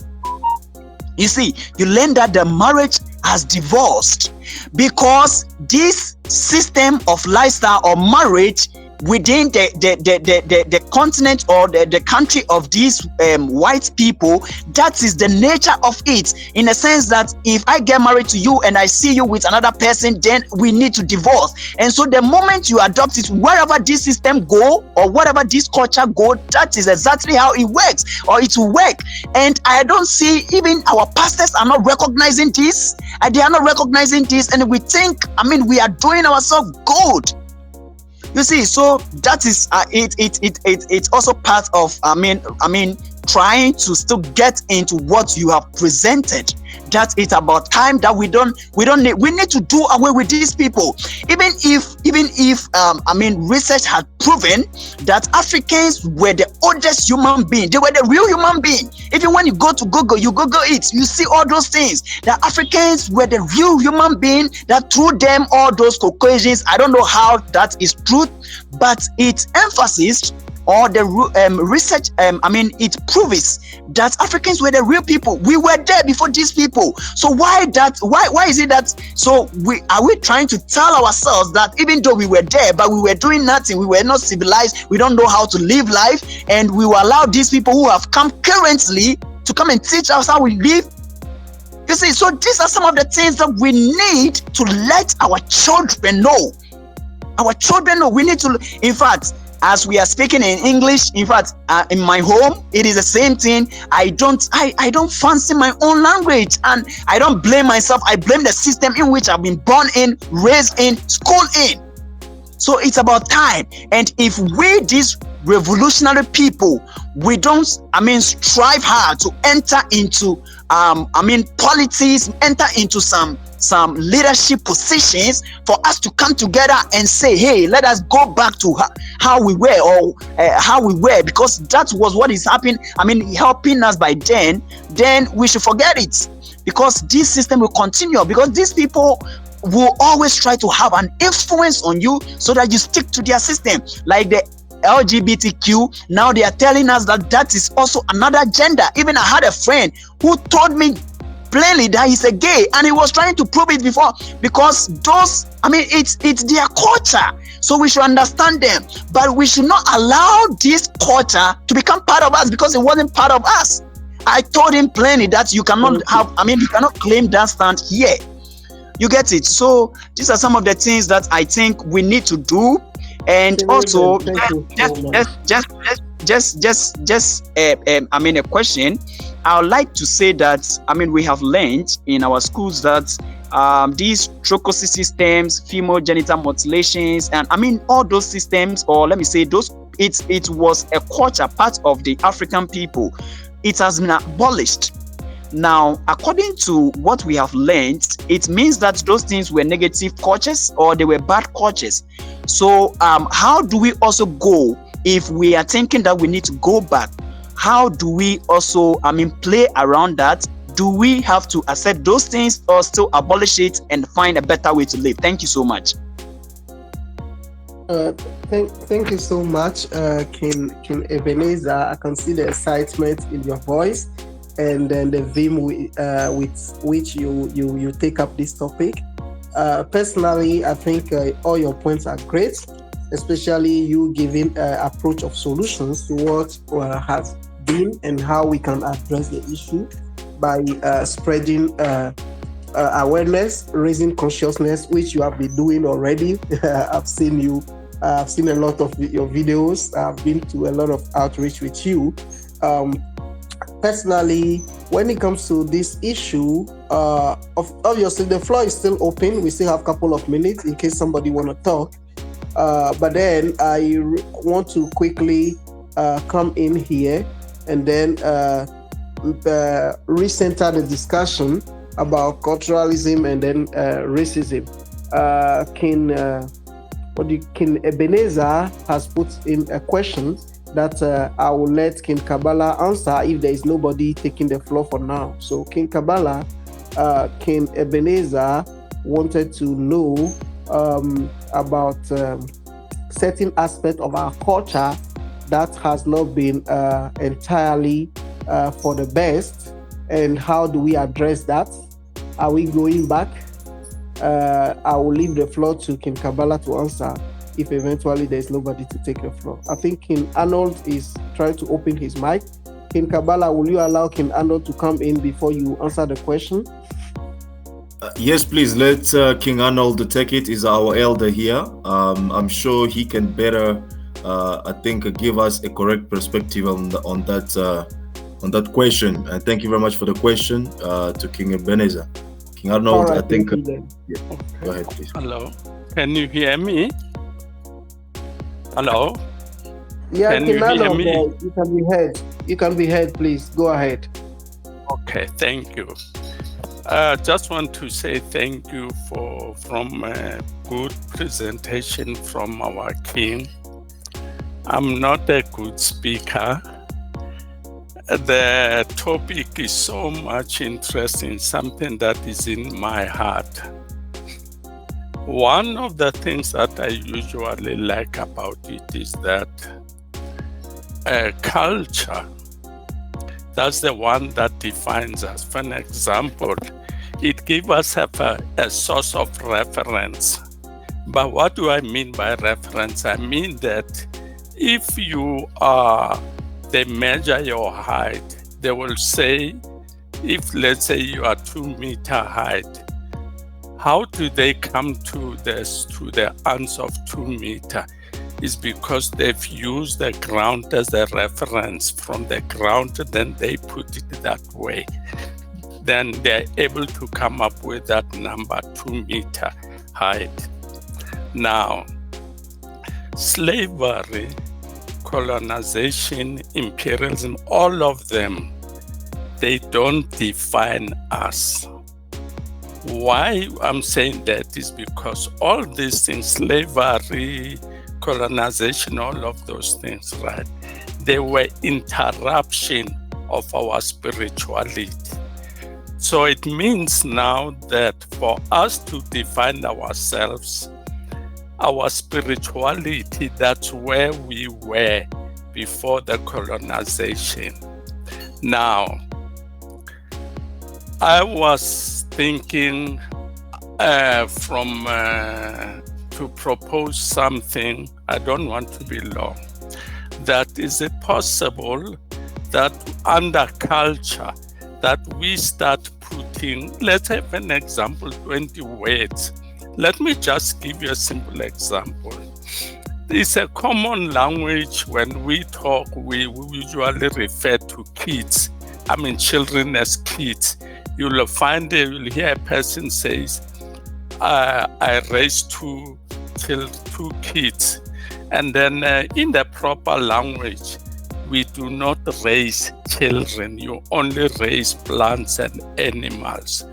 You see, you learn that the marriage has divorced because this system of lifestyle or marriage within the continent or the country of these white people, that is the nature of it, in a sense that if I get married to you and I see you with another person, then we need to divorce. And so the moment you adopt it, wherever this system go or whatever this culture go, that is exactly how it works, or it will work. And I don't see, even our pastors are not recognizing this, and they are not recognizing this, and we think, we are doing ourselves good. You see, so that is it's also part of trying to still get into what you have presented. That it's about time that we need to do away with these people. Even if research has proven that Africans were the oldest human being, they were the real human being. Even when you go to Google, you Google it, you see all those things. That Africans were the real human being, that through them all those Caucasians, I don't know how that is true, but its emphasis or the research, it proves that Africans were the real people. We were there before these people. So why is it that, so are we trying to tell ourselves that even though we were there, but we were doing nothing, we were not civilized, we don't know how to live life, and we will allow these people who have come currently to come and teach us how we live? You see, so these are some of the things that we need to let our children know. Our children know. We need to, in fact, as we are speaking in English, in fact, in my home, it is the same thing. I don't fancy my own language, and I don't blame myself. I blame the system in which I've been born in, raised in, schooled in. So it's about time. And if we, these revolutionary people, we don't, strive hard to enter into, politics, enter into some leadership positions, for us to come together and say, hey, let us go back to how we were, or how we were, because that was what is happening, helping us by then we should forget it, because this system will continue, because these people will always try to have an influence on you so that you stick to their system. Like the LGBTQ, now they are telling us that is also another gender. Even I had a friend who told me plainly that he's a gay, and he was trying to prove it before, because those, it's their culture, so we should understand them, but we should not allow this culture to become part of us, because it wasn't part of us. I told him plainly that you cannot you cannot claim that stand here. You get it? So these are some of the things that I think we need to do. And also, Thank you so much. a question. I would like to say that, we have learned in our schools that these trochosis systems, female genital mutilations, and all those systems, or let me say those, it was a culture, part of the African people. It has been abolished. Now, according to what we have learned, it means that those things were negative cultures or they were bad cultures. So how do we also go if we are thinking that we need to go back? How do we also, play around that? Do we have to accept those things or still abolish it and find a better way to live? Thank you so much. Thank you so much, King Ebenezer. I can see the excitement in your voice and then the vim with which you take up this topic. Personally, I think all your points are great, especially you giving approach of solutions to what has been and how we can address the issue by spreading awareness, raising consciousness, which you have been doing already. I've seen a lot of your videos. I've been to a lot of outreach with you. Personally, when it comes to this issue, obviously the floor is still open. We still have a couple of minutes in case somebody want to talk. But then I want to quickly come in here and then recenter the discussion about culturalism and then racism. King Ebenezer has put in a question that I will let King Kabbalah answer if there is nobody taking the floor for now. So King Kabbalah, King Ebenezer wanted to know about certain aspect of our culture that has not been entirely for the best, and how do we address that? Are we going back? I will leave the floor to King Kabbalah to answer if eventually there is nobody to take the floor. I think King Arnold is trying to open his mic. King Kabbalah, will you allow King Arnold to come in before you answer the question? Yes, please. Let King Arnold take it. He's our elder here. I'm sure he can better, give us a correct perspective on that question. And thank you very much for the question to King Ebenezer. King Arnold, Right, I think. okay. Go ahead, please. Hello. Can you hear me? Hello. Yeah, Can you King hear Arnold, me? you can be heard. You can be heard, please. Go ahead. Okay, thank you. Just want to say thank you from a good presentation from our king. I'm not a good speaker. The topic is so much interesting, something that is in my heart. One of the things that I usually like about it is that culture, that's the one that defines us. For an example, it gives us a source of reference. But what do I mean by reference? I mean that if they measure your height, they will say, if let's say you are 2 meter height, how do they come to the answer of 2 meter? Is because they've used the ground as a reference. From the ground, then they put it that way. Then they're able to come up with that number, 2 meter height. Now, slavery, colonization, imperialism, all of them, they don't define us. Why I'm saying that is because all these things, slavery, colonization, all of those things, right? They were interruption of our spirituality. So it means now that for us to define ourselves, our spirituality, that's where we were before the colonization. Now, I was thinking to propose something, I don't want to be long, that is it possible that under culture, that we start putting, let's have an example, 20 words. Let me just give you a simple example. It's a common language. When we talk, we usually refer to kids. I mean, children as kids. You'll hear a person says, I raised two kids. And then in the proper language, we do not raise children. You only raise plants and animals.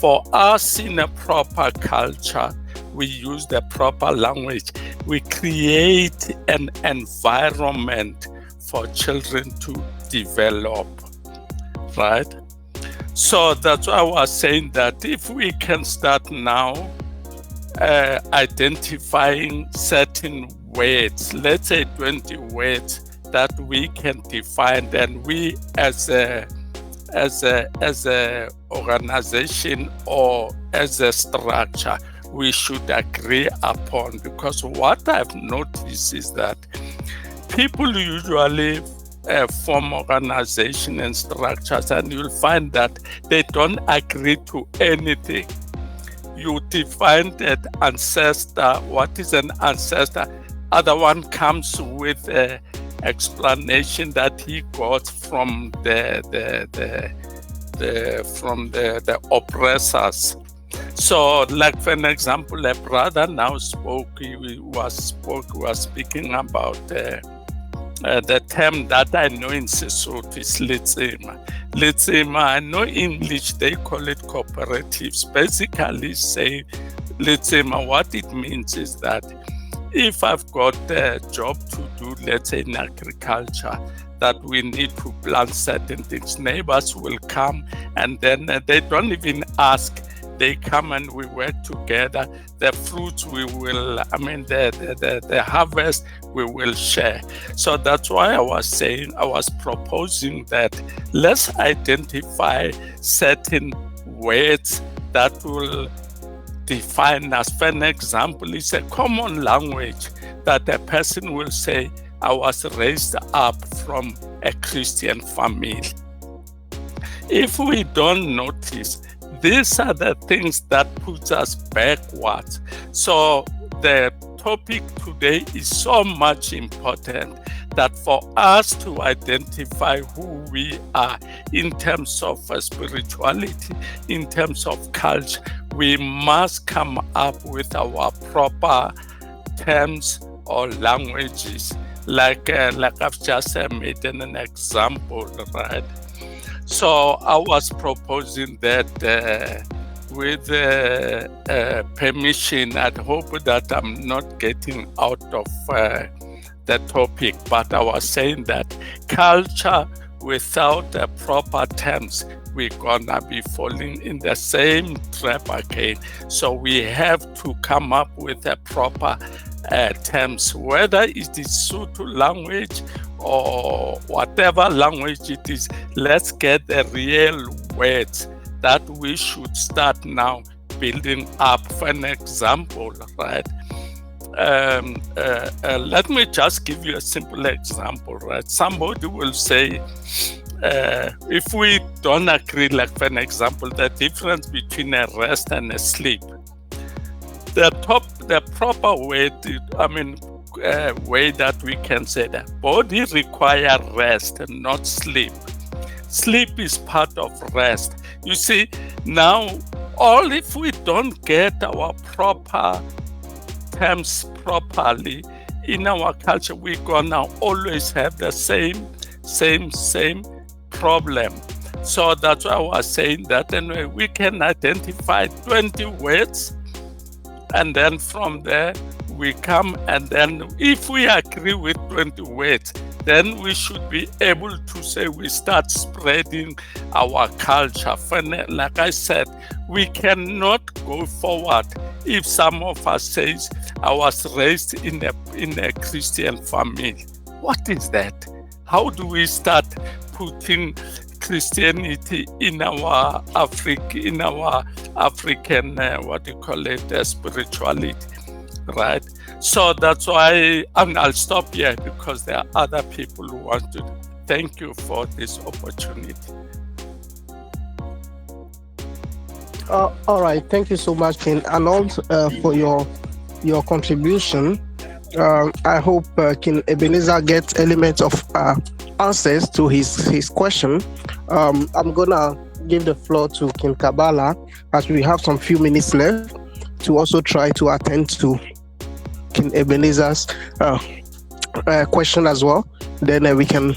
For us in a proper culture, we use the proper language. We create an environment for children to develop, right? So that's why I was saying that if we can start now identifying certain words, let's say 20 words that we can define, then we as a organization or as a structure, we should agree upon. Because what I've noticed is that people usually form organization and structures, and you'll find that they don't agree to anything. You define that ancestor, what is an ancestor? Other one comes with a explanation that he got from the oppressors. So, like for an example, a brother now spoke. He was speaking about the term that I know in Sesotho is Letsema. Letsema, I know in English they call it cooperatives. Basically, say Letsema, what it means is that if I've got a job to do, let's say in agriculture, that we need to plant certain things, neighbors will come and then they don't even ask. They come and we work together. The fruits we will, the harvest we will share. So that's why I was proposing that let's identify certain words that will define us. For an example, it's a common language that a person will say, I was raised up from a Christian family. If we don't notice, these are the things that put us backwards. So the topic today is so much important that for us to identify who we are in terms of spirituality, in terms of culture, we must come up with our proper terms or languages. Like I've just made an example, right? So I was proposing that with permission, I'd hope that I'm not getting out of the topic, but I was saying that culture without the proper terms, we're gonna be falling in the same trap again. So we have to come up with a proper terms, whether it is Sotho language or whatever language it is. Let's get the real words that we should start now building up. For an example, right? Let me just give you a simple example, right? Somebody will say, if we don't agree, like for an example, the difference between a rest and a sleep. The proper way way that we can say that body require rest and not sleep. Sleep is part of rest. You see, now, all if we don't get our proper terms properly in our culture, we're gonna always have the same problem. So that's why I was saying that anyway, we can identify 20 words, and then from there we come, and then if we agree with 20 words, then we should be able to say we start spreading our culture. Like I said, we cannot go forward if some of us says, I was raised in a Christian family. What is that? How do we start putting Christianity in our African, spirituality, right? So that's why, and I'll stop here because there are other people who want to. Thank you for this opportunity. All right. Thank you so much, King Arnold, for your contribution. I hope King Ebenezer gets elements of answers to his question. I'm gonna give the floor to King Kabbalah as we have some few minutes left to also try to attend to King Ebenezer's question as well. Then we can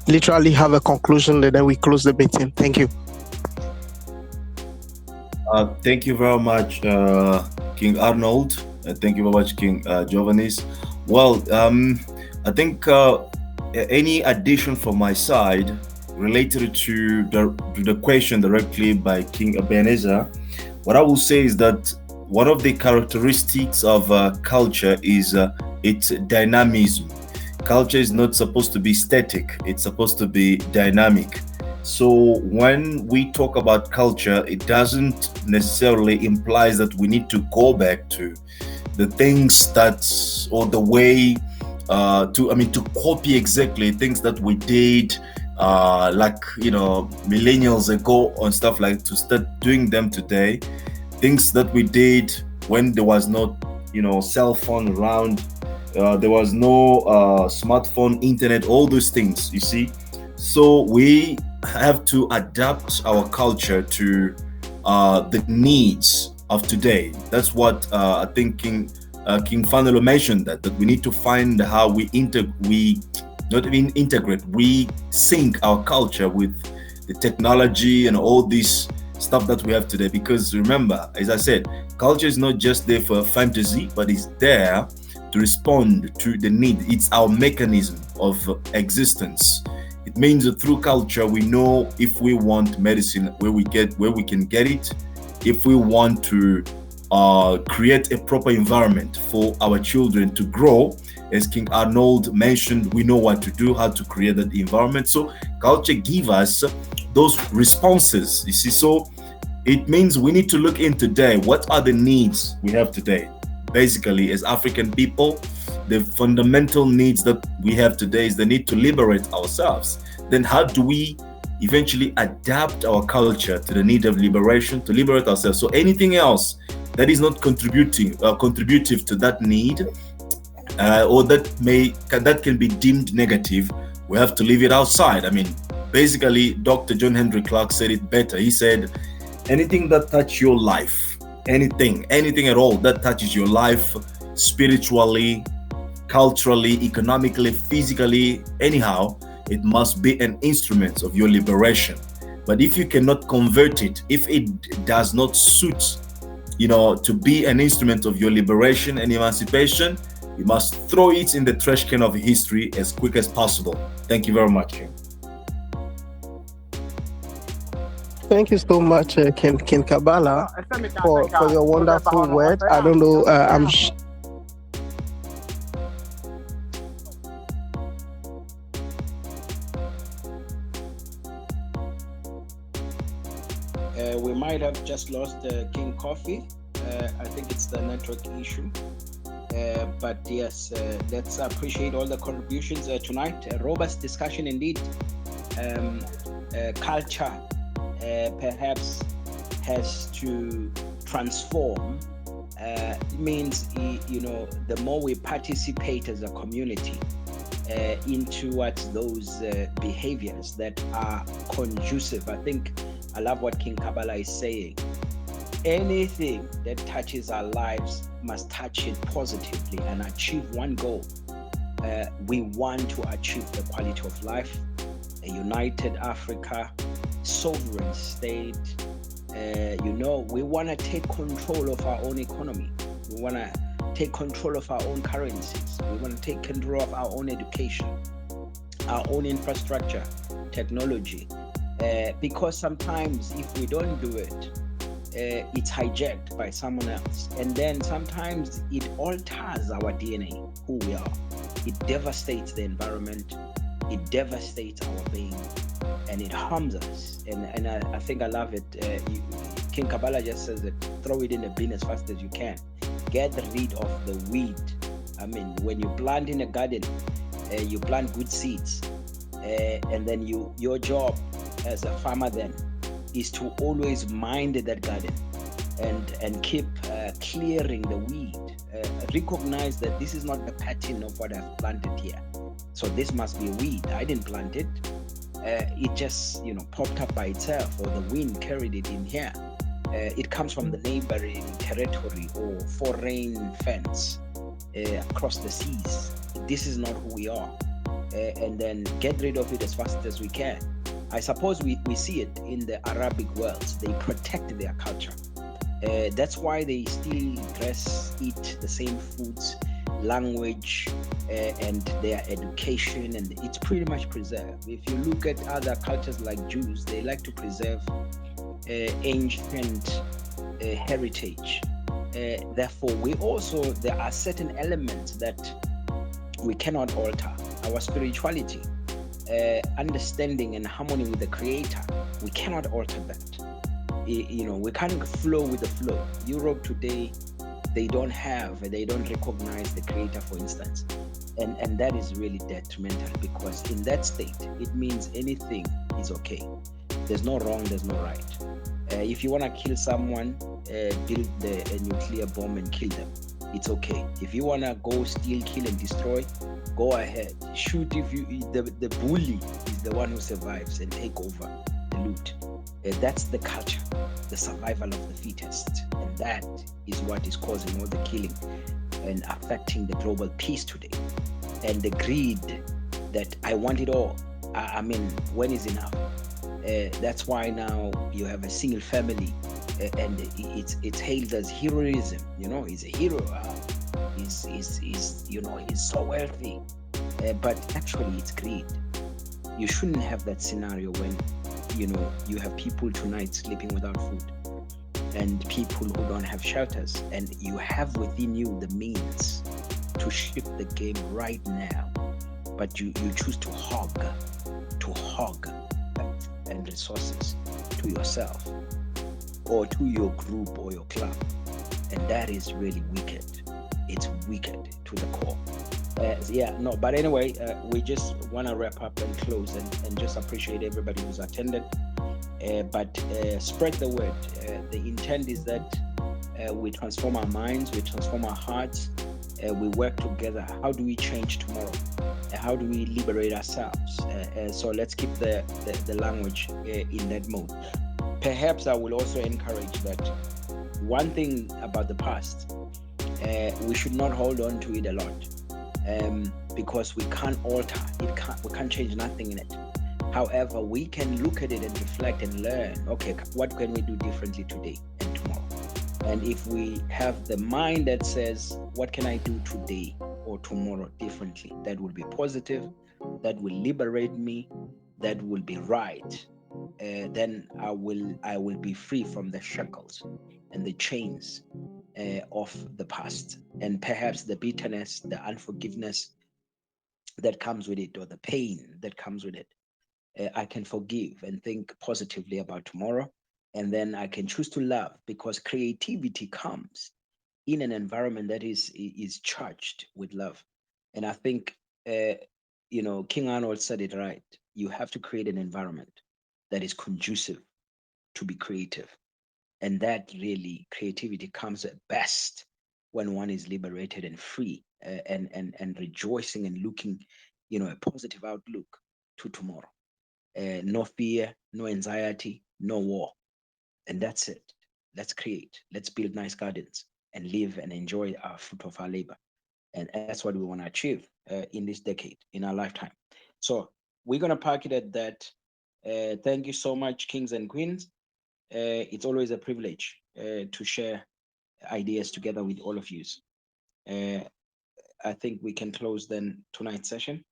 literally have a conclusion and then we close the meeting. Thank you. Thank you very much, King Arnold. Thank you very much, King Giovannis. Well, I think any addition from my side related to the question directly by King Ebenezer, what I will say is that one of the characteristics of culture is its dynamism. Culture is not supposed to be static, it's supposed to be dynamic. So when we talk about culture, it doesn't necessarily imply that we need to go back to the things or the way to copy exactly things that we did millennials ago and stuff, like to start doing them today. Things that we did when there was no cell phone around, there was no smartphone, internet, all those things, you see. So we have to adapt our culture to the needs of today. That's what I think King Fanelo mentioned, that we need to find how we sync our culture with the technology and all this stuff that we have today. Because remember, as I said, culture is not just there for fantasy, but it's there to respond to the need. It's our mechanism of existence. It means that through culture, we know if we want medicine, where we can get it. If we want to create a proper environment for our children to grow, as King Arnold mentioned, we know what to do, how to create that environment. So culture gives us those responses, you see. So it means we need to look in today. What are the needs we have today? Basically, as African people, the fundamental needs that we have today is the need to liberate ourselves. Then how do we eventually adapt our culture to the need of liberation, to liberate ourselves? So anything else that is not contributive to that need, or that can be deemed negative, we have to leave it outside. I mean, basically, Dr. John Henry Clark said it better. He said, anything that touches your life, anything at all that touches your life, spiritually, culturally, economically, physically, anyhow, it must be an instrument of your liberation. But if you cannot convert it, if it does not suit, to be an instrument of your liberation and emancipation, you must throw it in the trash can of history as quick as possible. Thank you very much, King. Thank you so much, King Kabbalah, for your wonderful word. I don't know, we might have just lost King Coffee. I think it's the network issue. But yes, let's appreciate all the contributions tonight. A robust discussion indeed. Culture perhaps has to transform. It means, the more we participate as a community into those behaviors that are conducive. I love what King Kabbalah is saying. Anything that touches our lives must touch it positively and achieve one goal. We want to achieve the quality of life, a united Africa, sovereign state. We want to take control of our own economy. We want to take control of our own currencies. We want to take control of our own education, our own infrastructure, technology. Because sometimes if we don't do it, it's hijacked by someone else. And then sometimes it alters our DNA, who we are. It devastates the environment. It devastates our being. And it harms us. And I think I love it. King Kabbalah just says that throw it in the bin as fast as you can. Get rid of the weed. I mean, when you plant in a garden, you plant good seeds. And then your job as a farmer then is to always mind that garden and keep clearing the weed. Recognize that this is not the pattern of what I've planted here. So this must be a weed. I didn't plant it. It just popped up by itself, or the wind carried it in here. It comes from the neighboring territory or foreign fence across the seas. This is not who we are. And then get rid of it as fast as we can. I suppose we see it in the Arabic world. They protect their culture. That's why they still dress, eat the same foods, language, and their education, and it's pretty much preserved. If you look at other cultures like Jews, they like to preserve ancient heritage. Therefore, there are certain elements that we cannot alter. Our spirituality, understanding and harmony with the Creator, we cannot alter that. We can't flow with the flow. Europe today, they don't recognize the Creator, for instance, and that is really detrimental, because in that state it means anything is okay. There's no wrong, there's no right. If you want to kill someone, build a nuclear bomb and kill them. It's okay. If you want to go steal, kill, and destroy, go ahead. Shoot. If the bully is the one who survives and take over the loot. That's the culture, the survival of the fittest. And that is what is causing all the killing and affecting the global peace today. And the greed that I want it all. I mean, when is enough? That's why now you have a single family, and it's hailed as heroism. He's a hero. He's so wealthy, but actually it's greed. You shouldn't have that scenario when you have people tonight sleeping without food, and people who don't have shelters, and you have within you the means to shift the game right now, but you choose to hog and resources to yourself or to your group or your club, and that is really wicked. It's wicked to the core. But anyway, we just want to wrap up and close, and just appreciate everybody who's attended, but spread the word. The intent is that we transform our minds, we transform our hearts, we work together. How do we change tomorrow? How do we liberate ourselves? So let's keep the language in that mode. Perhaps I will also encourage that one thing about the past, we should not hold on to it a lot, because we can't alter it. We can't change nothing in it. However, we can look at it and reflect and learn, okay, what can we do differently today and tomorrow? And if we have the mind that says, what can I do today or tomorrow differently, that will be positive, that will liberate me, that will be right, then I will be free from the shackles and the chains of the past, and perhaps the bitterness, the unforgiveness that comes with it, or the pain that comes with it. I can forgive and think positively about tomorrow, and then I can choose to love, because creativity comes in an environment that is charged with love. And I think King Arnold said it right. You have to create an environment that is conducive to be creative, and that really creativity comes at best when one is liberated and free, and rejoicing and looking a positive outlook to tomorrow. No fear, no anxiety, no war. And that's it. Let's create. Let's build nice gardens and live and enjoy our fruit of our labor. And that's what we want to achieve in this decade, in our lifetime. So we're going to park it at that. Thank you so much, kings and queens. It's always a privilege to share ideas together with all of you. I think we can close then tonight's session.